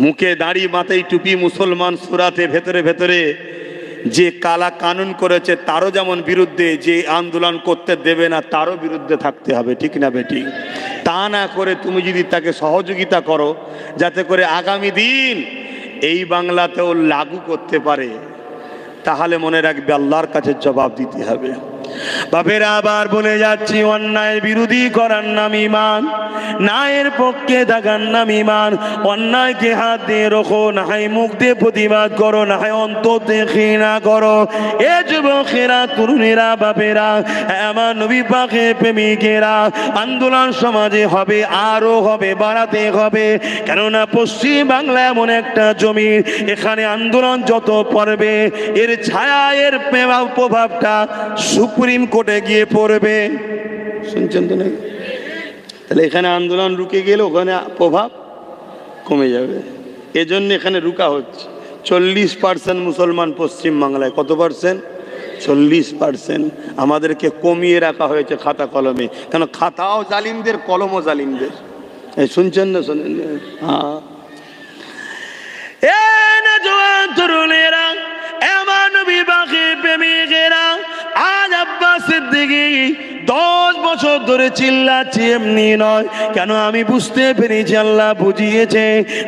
A: মুখে দাড়ি মাথায় টুপি মুসলমান, সুরাতে ভেতরে ভেতরে যে কালা কানুন করেছে তারও যেমন বিরুদ্ধে, যে আন্দোলন করতে দেবে না তারও বিরুদ্ধে থাকতে হবে, ঠিক না বেটি? তা না করে তুমি যদি তাকে সহযোগিতা করো যাতে করে আগামী দিন এই বাংলাতেও লাগু করতে পারে, তাহলে মনে রাখবে আল্লাহর কাছে জবাব দিতে হবে। বাপেরা আবার বলে যাচ্ছি, অন্যায়ের বিরোধী করার নাম ঈমান, ন্যায়ের পক্ষে থাকার নাম ঈমান। অন্যায়কে হাত দিয়ে রোখো, না হয় মুখ দিয়ে প্রতিবাদ করো, না হয় অন্তর দিয়ে ঘৃণা করো। এ যুবকেরা, তরুণেরা, বাপেরা, আমার নবী পাকের প্রেমিকেরা, আন্দোলন সমাজে হবে, আরো হবে, বাড়াতে হবে। কেননা পশ্চিম বাংলা এমন একটা জমি, এখানে আন্দোলন যত পড়বে এর ছায়া, এর প্রভাবটা সুপ্রিম কোর্টে গিয়ে পড়বে। শুনছেন তো নাকি? তাহলে এখানে আন্দোলন রুকে গেলে ওখানে প্রভাব কমে যাবে, এজন্য এখানে রুকা হচ্ছে। 40% মুসলমান পশ্চিম বাংলায়, কত পার্সেন্ট? 40%। আমাদেরকে কমিয়ে রাখা হয়েছে খাতা কলমে, কেন খাতাও জালিমদের, কলমও জালিমদের। এই শুনছেন না? শোনেন? হ্যাঁ। তরুণেরা, এমন বিবাহে প্রেমিকেরা, আজ আব্বাস সিদ্দিকী 10 বছর ধরে চিল্লাচ্ছি, এমনি নয়। কেন আমি বুঝতে পেরেছি, আল্লাহ বুঝিয়েছে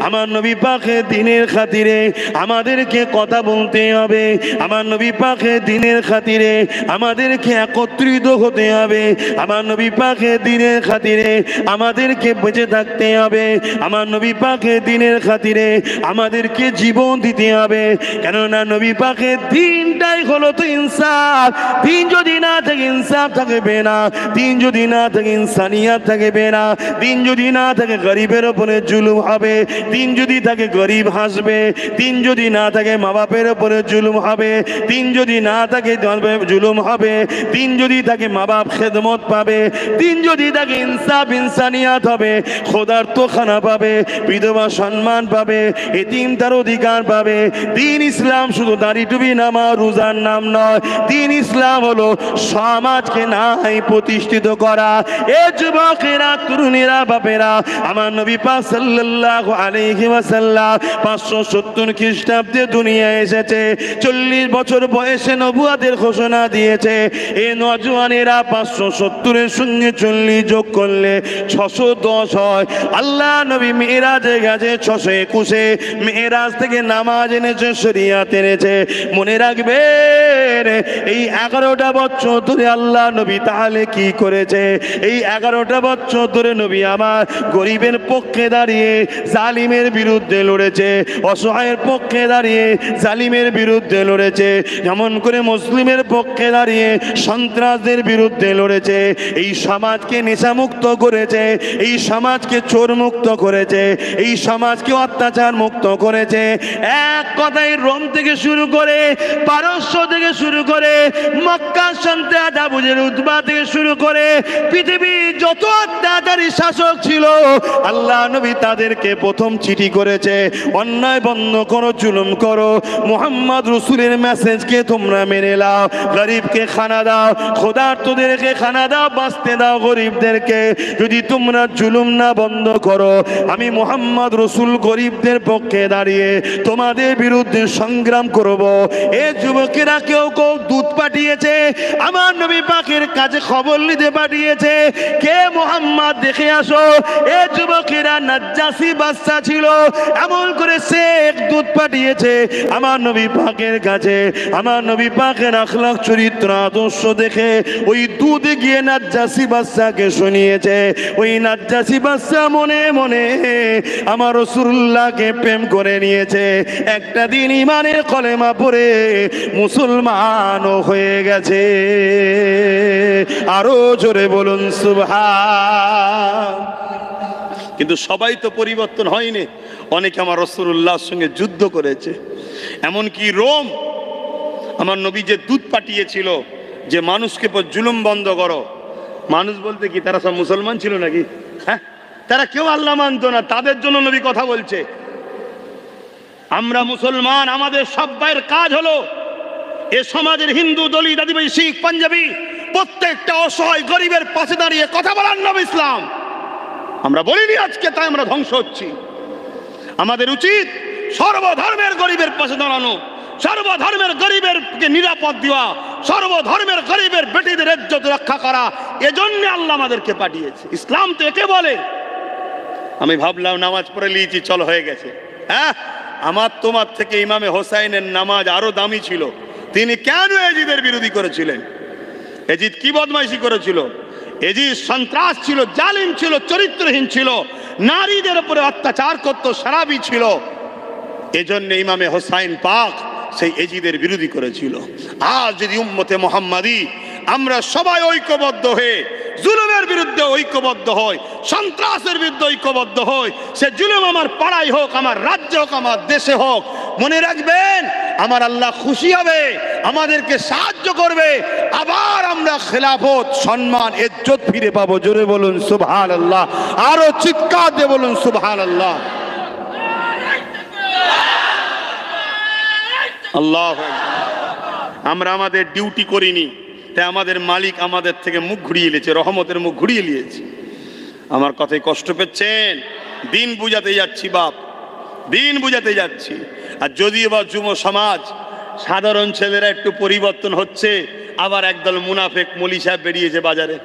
A: আমার নবী পাকের দ্বীনের খাতিরে আমাদেরকে কথা বলতে হবে, আমার নবী পাকের দ্বীনের খাতিরে আমাদেরকে একত্রিত হতে হবে, আমার নবী পাকের দ্বীনের খাতিরে আমাদেরকে বেঁচে থাকতে হবে, আমার নবী পাকের দ্বীনের খাতিরে আমাদেরকে জীবন দিতে হবে। কেননা নবী পাকের দ্বীনটাই হলো তো ইনসাফ। দ্বীন যদি না থাকে ইনসাফ থাকবে না, দিন যদি না থাকে ইনসানিয়াত থাকবে না, দিন যদি না থাকে গরিবের উপরে জুলুম হবে, দিন যদি থাকে গরিব হাসবে, দিন যদি না থাকে মা বাপের উপরে জুলুম হবে, দিন যদি না থাকে জুলুম হবে, দিন যদি থাকে মা বাপ খেদমত পাবে, দিন যদি থাকে ইনসাফ ইনসানিয়াত হবে, খোদার তো খানা পাবে, বিধবা সম্মান পাবে, এতিম তার অধিকার পাবে। দিন ইসলাম শুধু দাড়ি টুপি নামা রোজার নাম নয়, দিন ইসলাম হলো সমাজকে নাই প্রতিষ্ঠিত করা। এ যুবকেরা, তরুণেরা, বাপেরা, আমার নবী পাক সাল্লাল্লাহু আলাইহি ওয়াসাল্লাম 570 খ্রিস্টাব্দে দুনিয়ায় এসেছে। 40 বছর বয়সে নবুয়তের ঘোষণা দিয়েছে। এই নওজওয়ানেরা 570-এর সঙ্গে 40 যোগ করলে 610 হয়। আল্লাহ নবী মেরাজে গেছে 621-এ, মেরাজ থেকে নামাজ এনেছে, শরিয়াত এনেছে। মনে রাখবেন, এই 11টা বছর ধরে আল্লাহ নবী তাহলে কি করেছে? এই 11টা বছর ধরে নবী আমার গরিবের পক্ষে দাঁড়িয়ে জালিমের বিরুদ্ধে লড়েছে, অসহায়ের পক্ষে দাঁড়িয়ে জালিমের বিরুদ্ধে লড়েছে, যেমন করে মুসলিমের পক্ষে দাঁড়িয়ে সন্ত্রাসদের বিরুদ্ধে লড়েছে। এই সমাজকে নেশামুক্ত করেছে, এই সমাজকে চোর মুক্ত করেছে, এই সমাজকে অত্যাচার মুক্ত করেছে। এক কথায় রোম থেকে শুরু করে, পারস্য থেকে শুরু করে, মক্কা শান্তি আবুজের উদ্বা থেকে শুরু করে পৃথিবীর যত অত্যাচারী শাসক ছিল, আল্লাহ নবী তাদেরকে প্রথম চিঠি করেছে, অন্যায় বন্ধ করো, জুলুম করো, মুহাম্মদ রসুলের মেসেজকে তোমরা মেনে নাও, গরিবকে খানা দাও, ক্ষুধার্তদেরকে খানা দাও, বাঁচতে দাও গরিবদেরকে। যদি তোমরা জুলুম না বন্ধ করো, আমি মুহাম্মদ রসুল গরিবদের পক্ষে দাঁড়িয়ে তোমাদের বিরুদ্ধে সংগ্রাম করব। এ যুবকেরা কেউ কেউ দুধ পাঠিয়েছে, আমার নবী পাকের কাছে খবর নিতে পাঠিয়েছে, কে মুহাম্মদ দেখে আসো। এ যুবকেরা নাজ্জাসী বাদশা ছিল, এমন করে সে এক দুধ পাঠিয়েছে আমার নবী পাকের কাছে। আমার নবী পাকের আখলাক চরিত্র আদর্শ দেখে ওই দুধে গিয়ে নাজ্জাসী বাদশাকে শুনিয়েছে। ওই নাজ্জাসী বাদশা মনে মনে আমার রাসূলুল্লাহকে প্রেম করে নিয়েছে। একটা দিন ইমানের কলেমা পড়ে মুসলমানও হয়ে গেছে। আরো জোরে বলুন সুবহান। কিন্তু সবাই তো পরিবর্তন হয়নি, অনেকে আমার রাসূলুল্লাহর সঙ্গে যুদ্ধ করেছে। এমনকি রোম আমার নবী যে দূত পাঠিয়েছিল যে মানুষকে জুলুম বন্ধ করো, মানুষ বলতে কি তারা সব মুসলমান ছিল নাকি? হ্যাঁ, তারা কেউ আল্লাহ মানতো না, তাদের জন্য নবী কথা বলছে। আমরা মুসলমান, আমাদের সবাইয়ের কাজ হলো এ সমাজের হিন্দু, দলিত, আদিবাসী, শিখ, পাঞ্জাবি প্রত্যেকটা অসহায় গরিবের পাশে দাঁড়িয়ে কথা বলার নাম ইসলাম। আমরা বলিনি আজকে, তাই আমরা ধ্বংস হচ্ছি। আমাদের উচিত সর্বধর্মের গরিবের পাশে দাঁড়ানো, সর্বধর্মের গরিবেরকে নিরাপদ দেওয়া, সর্বধর্মের গরিবের বেটিদের ইজ্জত রক্ষা করা। এজন্য আল্লাহ আমাদেরকে পাঠিয়েছে। ইসলাম তো একে বলে। আমি ভাবলাম নামাজ পড়ে নিয়েছি, চল হয়ে গেছে। হ্যাঁ, আমার তোমার থেকে ইমামে হোসাইনের নামাজ আরো দামি ছিল। তিনি কেন এজিদের বিরোধী করেছিলেন? এজিদ কি বদমাইশি করেছিল? এজিদ সন্ত্রাস ছিল, জালিম ছিল, চরিত্রহীন ছিল, নারীদের উপরে অত্যাচার করত, শরাবী ছিল। এজন্য ইমামে হোসাইন পাক সেই এজিদের বিরোধী করেছিল। আজ যদি উম্মতে মুহাম্মাদি আমরা সবাই ঐক্যবদ্ধ হয়ে জুলুমের বিরুদ্ধে ঐক্যবদ্ধ হই, সন্ত্রাসের বিরুদ্ধে ঐক্যবদ্ধ হই, সে জুলুম আমার পাড়ায় হোক, আমার রাজ্যে হোক, আমার দেশে হোক, মনে রাখবেন আমার আল্লাহ খুশি হবে, আমাদেরকে সাহায্য করবে। আবার আমরা খেলাফত, সম্মান, ইজ্জত ফিরে পাবো। জোরে বলুন সুবহানাল্লাহ, আরো চিৎকার দিয়ে বলুন সুবহানাল্লাহ। আল্লাহ, আমরা আমাদের ডিউটি করিনি, তাই আমাদের মালিক আমাদের থেকে মুখ ঘুরিয়ে নিয়েছে, রহমতের মুখ ঘুরিয়ে নিয়েছে। আমার কথায় কষ্ট পেচ্ছেন? দিন বুঝাতে যাচ্ছি বাপ, দিন বুঝাতে যাচ্ছি। আর যদিও বা যুব সমাজ, সাধারণ ছেলেরা একটু পরিবর্তন হচ্ছে, আবার একদল মুনাফেক মলি সাহেব বেরিয়েছে বাজারে,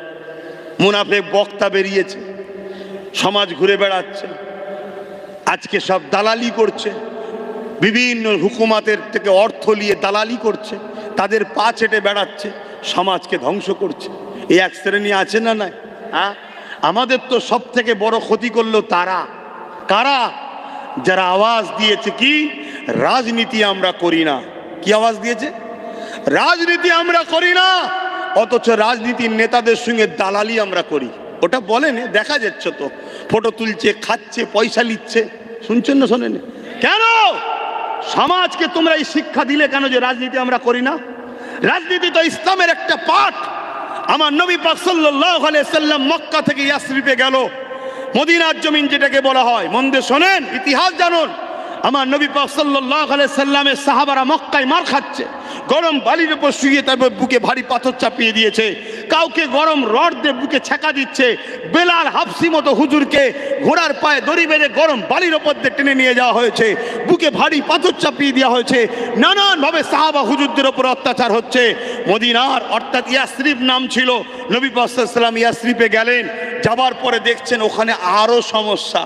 A: মুনাফেক বক্তা বেরিয়েছে, সমাজ ঘুরে বেড়াচ্ছে। আজকে সব দালালি করছে, বিভিন্ন হুকুমাতের থেকে অর্থ নিয়ে দালালি করছে, তাদের পা চেটে বেড়াচ্ছে, সমাজকে ধ্বংস করছে। এই এক শ্রেণী আছে না নাই? হ্যাঁ, আমাদের তো সব থেকে বড় ক্ষতি করলো তারা। কারা? যারা আওয়াজ দিয়েছে কি রাজনীতি আমরা করি না। কি আওয়াজ দিয়েছে? রাজনীতি আমরা করি না, অথচ রাজনীতির নেতাদের সঙ্গে দালালি আমরা করি। ওটা বলেন, দেখা যাচ্ছে তো, ফটো তুলছে, খাচ্ছে, পয়সা নিচ্ছে। শুনছেন না শোনেন? কেন সমাজকে তোমরা এই শিক্ষা দিলে কেন যে রাজনীতি আমরা করি না? রাজনীতি তো ইসলামের একটা পাঠ। আমার নবী পাক সাল্লাল্লাহু আলাইহি সাল্লাম মক্কা থেকে ইয়াসরিবে গেল, মদিনার জমিন যেটাকে বলা হয়। মন দিয়ে শোনেন, ইতিহাস জানুন। আমার নবী পাক সাল্লাল্লাহু আলাইহি সাল্লামের সাহাবারা মক্কায় মার খাচ্ছে, গরম বালির উপর শুয়ে তারপর বুকে ভারী পাথর চাপিয়ে দিয়েছে, কাউকে গরম রড দিয়ে বুকে ছেঁকা দিচ্ছে। বেলাল হাফসি মতো হুজুরকে ঘোড়ার পায়ে দড়ি বেঁধে গরম বালির ওপর দিয়ে টেনে নিয়ে যাওয়া হয়েছে, বুকে ভারী পাথর চাপিয়ে দেওয়া হয়েছে। নানানভাবে সাহাবা হুজুরদের ওপর অত্যাচার হচ্ছে। মদিনার অর্থাৎ ইয়াসরিব নাম ছিল, নবী পাক সাল্লাল্লাহু আলাইহি সাল্লাম ইয়াসরিবে গেলেন, যাবার পরে দেখছেন ওখানে আরো সমস্যা।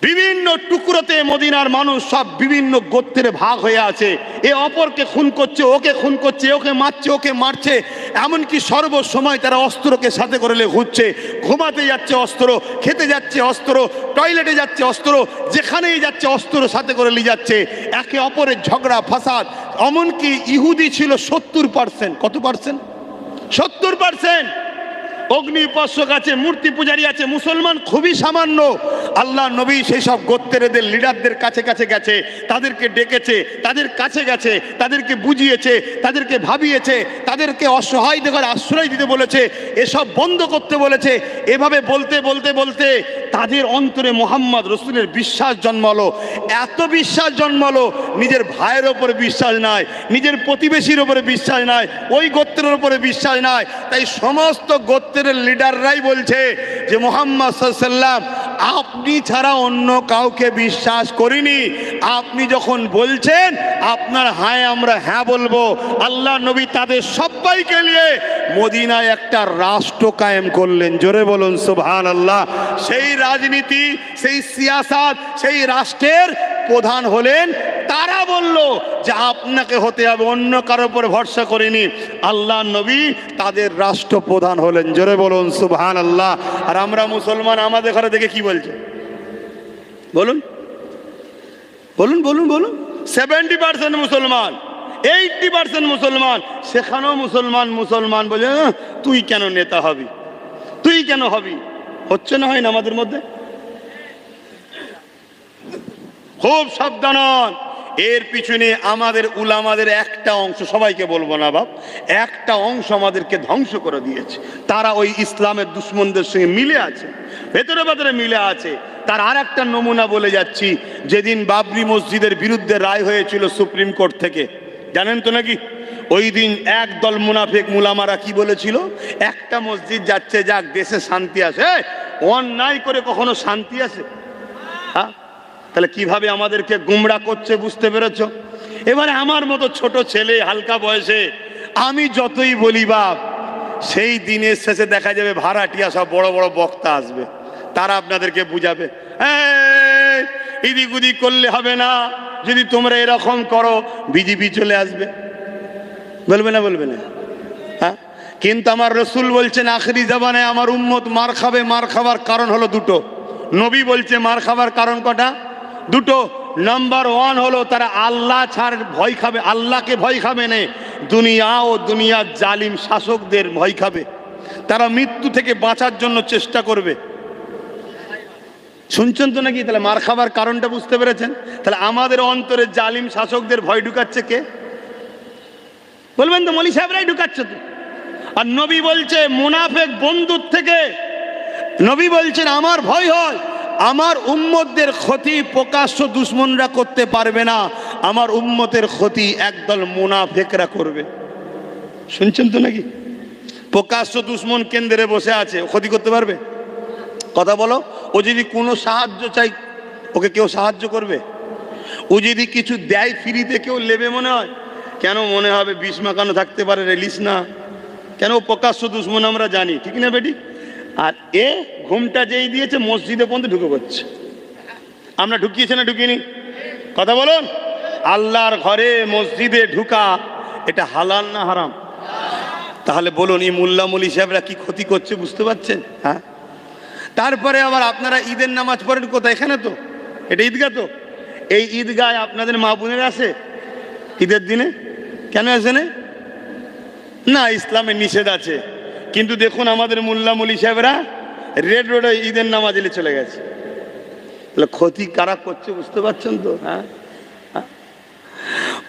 A: বিভিন্ন টুকরোতে মদিনার মানুষ সব বিভিন্ন গোত্রের ভাগ হয়ে আছে। এ অপরকে খুন করছে, ওকে খুন করছে, ওকে মারছে, ওকে মারছে। এমনকি সর্বসময় তারা অস্ত্রকে সাথে করে ঘুরছে। ঘুমাতে যাচ্ছে অস্ত্র, খেতে যাচ্ছে অস্ত্র, টয়লেটে যাচ্ছে অস্ত্র, যেখানেই যাচ্ছে অস্ত্র সাথে করে নিয়ে যাচ্ছে। একে অপরের ঝগড়া ফাসাদ। এমনকি ইহুদি ছিল 70%। কত পার্সেন্ট? 70%। অগ্নি উপাসক আছে, মূর্তি পূজারী আছে, মুসলমান খুবই সামান্য। আল্লাহ নবী সেই সব গোত্রেদের লিডারদের কাছে কাছে গেছে, তাদেরকে ডেকেছে, তাদের কাছে গেছে, তাদেরকে বুঝিয়েছে, তাদেরকে ভাবিয়েছে, তাদেরকে অসহায়দের আশ্রয় দিতে বলেছে, এসব বন্ধ করতে বলেছে। এভাবে বলতে বলতে বলতে তাদের অন্তরে মুহাম্মদ রসুলের বিশ্বাস জন্মালো। এত বিশ্বাস জন্মালো, নিজের ভাইয়ের ওপরে বিশ্বাস নাই, নিজের প্রতিবেশীর ওপরে বিশ্বাস নাই, ওই গোত্রের ওপরে বিশ্বাস নাই। তাই সমস্ত গোত্রের লিডাররাই বলছে যে মুহাম্মদ সাল্লাল্লাহু আলাইহি ওয়াসাল্লাম আপনি ছাড়া অন্য কাউকে বিশ্বাস করিনি। আপনি যখন বলছেন আপনার হ্যাঁ আমরা হ্যাঁ বলবো। আল্লাহ নবী তাদের সবাইকে নিয়ে মদিনায় একটা রাষ্ট্র কায়েম করলেন। জোরে বলুন সুবহানাল্লাহ। সেই রাজনীতি, সেই সিয়াসাত, সেই রাষ্ট্রের প্রধান হলেন তারা। বলল যে আপনাকে হতে হবে, অন্য কারোর উপর ভরসা করিনি। আল্লাহ নবী তাদের রাষ্ট্রপ্রধান হলেন। জোরে বলুন সুবহানাল্লাহ। আর আমরা মুসলমান আমাদের ঘরে দেখে কি বলছে? বলুন বলুন বলুন বলুন। 70% মুসলমান, 80% মুসলমান, সেখানেও মুসলমান মুসলমান বলে তুই কেন নেতা হবি, তুই কেন হবি? হচ্ছে না, হয় না আমাদের মধ্যে? খুব সাবধান। এর পিছনে আমাদের উলামাদের একটা অংশ, সবাইকে বলবো না বাপ, একটা অংশ আমাদেরকে ধ্বংস করে দিয়েছে। তারা ওই ইসলামের দুশ্মনদের সঙ্গে মিলে আছে, ভেতরে ভেতরে মিলে আছে। তার আর একটা নমুনা বলে যাচ্ছি। যেদিন বাবরি মসজিদের বিরুদ্ধে রায় হয়েছিল সুপ্রিম কোর্ট থেকে, জানেন তো নাকি? ওই দিন একদল মুনাফিক মুলামারা কি বলেছিল? একটা মসজিদ যাচ্ছে, যাক, দেশে শান্তি আসে। অন্যায় করে কখনো শান্তি আসে? হ্যাঁ,
B: তাহলে কিভাবে আমাদেরকে গুমরা করছে বুঝতে পেরেছো? এবারে আমার মতো ছোট ছেলে হালকা বয়সে আমি যতই বলি বাপ, সেই দিনের শেষে দেখা যাবে ভাড়াটিয়া সব বড় বড় বক্তা আসবে, তারা আপনাদেরকে বুঝাবে এদিক ওদিক করলে হবে না, যদি তোমরা এরকম করো বিজেপি চলে আসবে। বলবে না বলবে না? হ্যাঁ, কিন্তু আমার রসুল বলছেন আখেরি জামানে আমার উম্মত মার খাবে। মার খাবার কারণ হলো দুটো। নবী বলছে মার খাবার কারণ কটা? দুটো। নাম্বার ওয়ান হলো তারা আল্লাহ ছাড় ভয় খাবে, আল্লাহকে ভয় খাবে না, দুনিয়া ও দুনিয়ার জালিম শাসকদের ভয় খাবে। তারা মৃত্যু থেকে বাঁচার জন্য চেষ্টা করবে। শুনছেন তো নাকি? তাহলে মার খাবার কারণটা বুঝতে পেরেছেন? তাহলে আমাদের অন্তরে জালিম শাসকদের ভয় ঢুকাচ্ছে কে? বলবেন তো মৌলী সাহেবরাই ঢুকাচ্ছে তো। আর নবী বলছে মুনাফেক বন্ধুর থেকে, নবী বলছেন আমার ভয় হয় আমার উম্মতদের ক্ষতি প্রকাশ্য দুশ্মনরা করতে পারবে না, আমার উম্মতের ক্ষতি একদল মুনাফেকরা করবে। শুনছেন তো নাকি? প্রকাশ্য দুশ্মন কেন্দ্রে বসে আছে, ক্ষতি করতে পারবে? কথা বলো। ও যদি কোনো সাহায্য চাই ওকে কেউ সাহায্য করবে? ও যদি কিছু দেয় ফ্রিতে কেউ নেবে মনে হয়? কেন মনে হবে বিষ মাখানো থাকতে পারে, রেলিস না কেন? প্রকাশ্য দুশ্মন আমরা জানি, ঠিক না বেটি? আর এ ঘুমটা যেই দিয়েছে মসজিদে পর্যন্ত ঢুকে পড়ছে। আমরা ঢুকিয়েছি না ঢুকিনি? কথা বলুন। আল্লাহর ঘরে মসজিদে ঢুকা এটা হালাল না হারাম? তাহলে বলুন এই মোল্লা মৌলী সাহেবরা কি ক্ষতি করছে বুঝতে পারছেন? হ্যাঁ। তারপরে আবার আপনারা ঈদের নামাজ পড়েন কোথায়? এখানে তো, এটা ঈদগাহ তো। এই ঈদগায় আপনাদের মা বোনেরা আসে ঈদের দিনে? কেন আসে না? না, ইসলামে নিষেধ আছে। কিন্তু দেখুন আমাদের মোল্লা মৌলী সাহেবরা রেড রোডে ঈদের নামাজ এলে চলে গেছে। তাহলে ক্ষতি কারা করছে বুঝতে পারছেন তো? হ্যাঁ।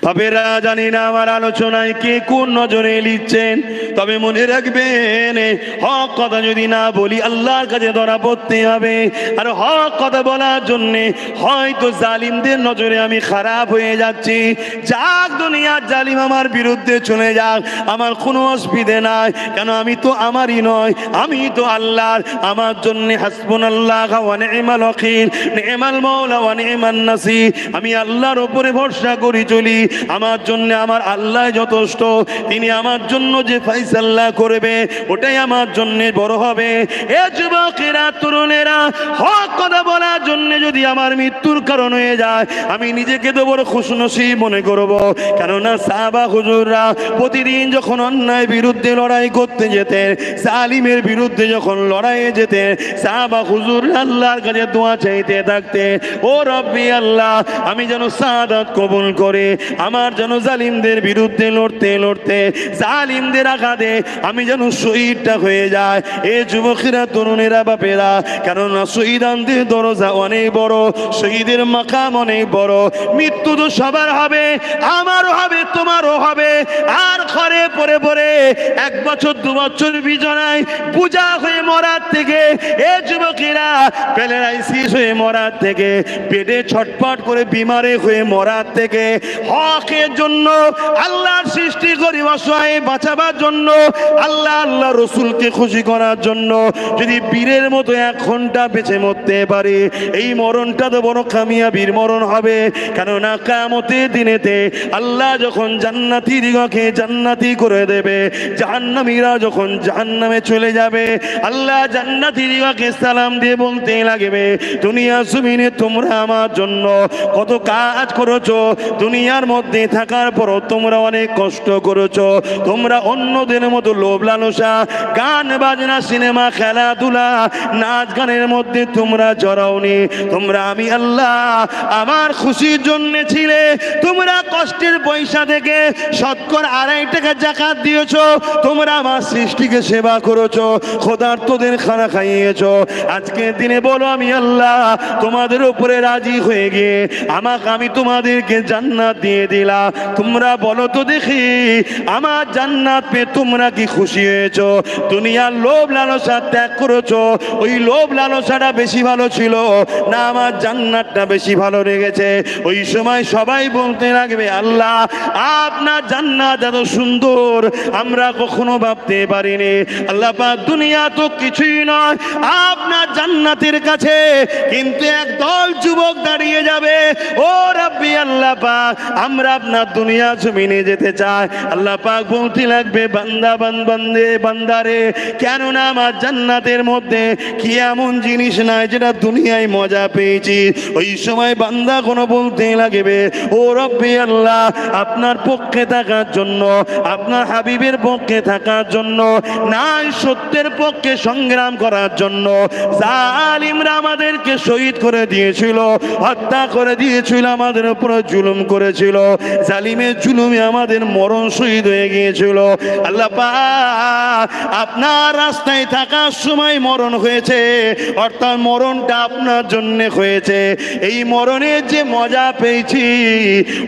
B: বাবেরা জানি না আমার আলোচনায় কে কোন নজরে লিখছেন, তবে মনে রাখবেন হক কথা যদি না বলি আল্লাহর কাছে ধরা পড়তে হবে। আর হক কথা বলার জন্যে হয়তো জালিমদের নজরে আমি খারাপ হয়ে যাচ্ছি। যাক দুনিয়ার জালিম আমার বিরুদ্ধে চলে যাক, আমার কোনো অসুবিধে নাই। কেন? আমি তো আমারই নয়, আমি তো আল্লাহর। আমার জন্যে হাসবুনাল্লাহ ওয়া নি'মাল ওয়াকিল, নি'মাল মাওলা ওয়া নি'মান নাসির। আমি আল্লাহর উপরে ভরসা করি চলি। আমার জন্য আমার আল্লাহ যথেষ্ট। তিনি আমার জন্য যে ফয়সালা করবে ওটাই আমার জন্য বড় হবে। এ যুবকেরা, তরুণেরা, হক কথা বলার জন্য যদি আমার মৃত্যুর কারণ হয়ে যায় আমি নিজেকে তো বড় খুশনসিব মনে করব। কেননা সাহাবা হুজুররা প্রতিদিন যখন অন্যায় বিরুদ্ধে লড়াই করতে যেতেন, জালিমের বিরুদ্ধে যখন লড়াইয়ে যেতেন, সাহাবা হুজুর আল্লাহর কাছে দোয়া চাইতে থাকতেন, ও রব্বি আল্লাহ আমি যেন শাহাদাত কবুল করে আমার যেন জালিমদের বিরুদ্ধে লড়তে লড়তে জালিমদের আঘাতে আমি যেন শহীদটা হয়ে যায়। এ যুবকেরা, তরুণেরা, বাপেরা, কেননা শহীদানদের দরজা অনেক বড়, শহীদের মাকাম অনেক বড়। মৃত্যু তো সবার হবে, আমারও হবে, তোমারও হবে। আর ঘরে পরে পরে 1 বছর 2 বছর বিছানায় পূজা হয়ে মরার থেকে, এ যুবকেরা প্যারালাইসিস হয়ে মরার থেকে, পেটে ছটপট করে বিমারে হয়ে মরার থেকে, হকের জন্য আল্লাহর সৃষ্টি করি অসহায় বাঁচাবার জন্য, আল্লাহ রসুলকে খুশি করার জন্য যদি বীরের মতো 1 ঘন্টা বেঁচে মরতে পারে, এই মরণটা তো বড় কামিয়াবির মরণ হবে। কেননা কিয়ামতের দিনেতে আল্লাহ যখন জান্নাতীদিগকে জান্নাতি করে দেবে, জাহান্নামীরা যখন জাহান্নামে চলে যাবে, আল্লাহ জান্নাতীদিগকে সালাম দিয়ে বলতে লাগবে, দুনিয়া জমিনে তোমরা আমার জন্য কত কাজ করেছো, দুনিয়ার মধ্যে থাকার পরও তোমরা অনেক কষ্ট করেছো, তোমরা অন্যদের মতো লোভ লালসা, গান বাজনা, সিনেমা, খেলাধুলা, নাচ গানের মধ্যে তোমরা জড়াওনি। তোমরা আমি আল্লাহ আমার খুশির জন্য ছিলে। তোমরা কষ্টের পয়সা থেকে শতকরা 2.5 টাকা যাকাত দিয়েছো। তোমরা আমার সৃষ্টিকে সেবা করেছো, খোদার্তদের খানা খাইয়েছো। আজকের দিনে বলো আমি আল্লাহ তোমাদের উপরে রাজি হয়ে গিয়ে আমি তোমাদেরকে জান্নাত দিয়ে দিলা, তোমরা বলো তো দেখি আমার জান্নাত পেয়ে তোমরা কি খুশি হয়েছো? দুনিয়ার লোভ লালসা ত্যাগ করেছো, ওই লোভ লালসাটা বেশি ভালো ছিল না আমার জান্নাতটা বেশি ভালো লেগেছে? ওই সময় সবাই বলতে লাগবে আল্লাহ আপনার জান্নাত এত সুন্দর আমরা কখনো ভাবতে পারিনি। আল্লাহ পাক দুনিয়া তো কিছুই নয় আপনার জান্নাতের কাছে, কিন্তু একদল যুবক দাঁড়িয়ে যাবে, ও রাব্বি আল্লাহ পাক আমরা আপনার দুনিয়া জমিনে যেতে চাই। আল্লাহ পাক বলতে লাগবে বান্দা বান্দারে, কেননা আমার জান্নাতের মধ্যে কি এমন জিনিস নাই যেটা দুনিয়ায় মজা পেয়েছি? ওই সময় বান্দা কোনো বলতে লাগবে, ও রব্বি আল্লাহ আপনার পক্ষে থাকার জন্য, আপনার হাবিবের পক্ষে থাকার জন্য, নাই সত্যের পক্ষে সংগ্রাম করার জন্য জালিমরা আমাদেরকে শহীদ করে দিয়েছিল, হত্যা করে দিয়েছিল, আমাদের উপরে জুলুম করেছিল, জালিমের জুলুমে আমাদের মরণ শহীদ হয়ে গিয়েছিল। আল্লাহ পাক আপনার রাস্তায় থাকার সময় মরণ হয়েছে, অর্থাৎ মরণটা আপনার জন্য হয়েছে। এই মরণের যে মজা পেয়েছি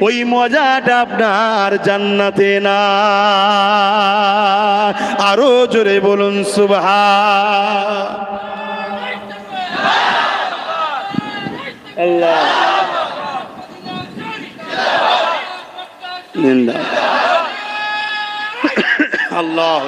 B: ওই মজাটা আপনার জান্নাতে না। আরো জোরে বলুন সুবহান আল্লাহ। আল্লাহ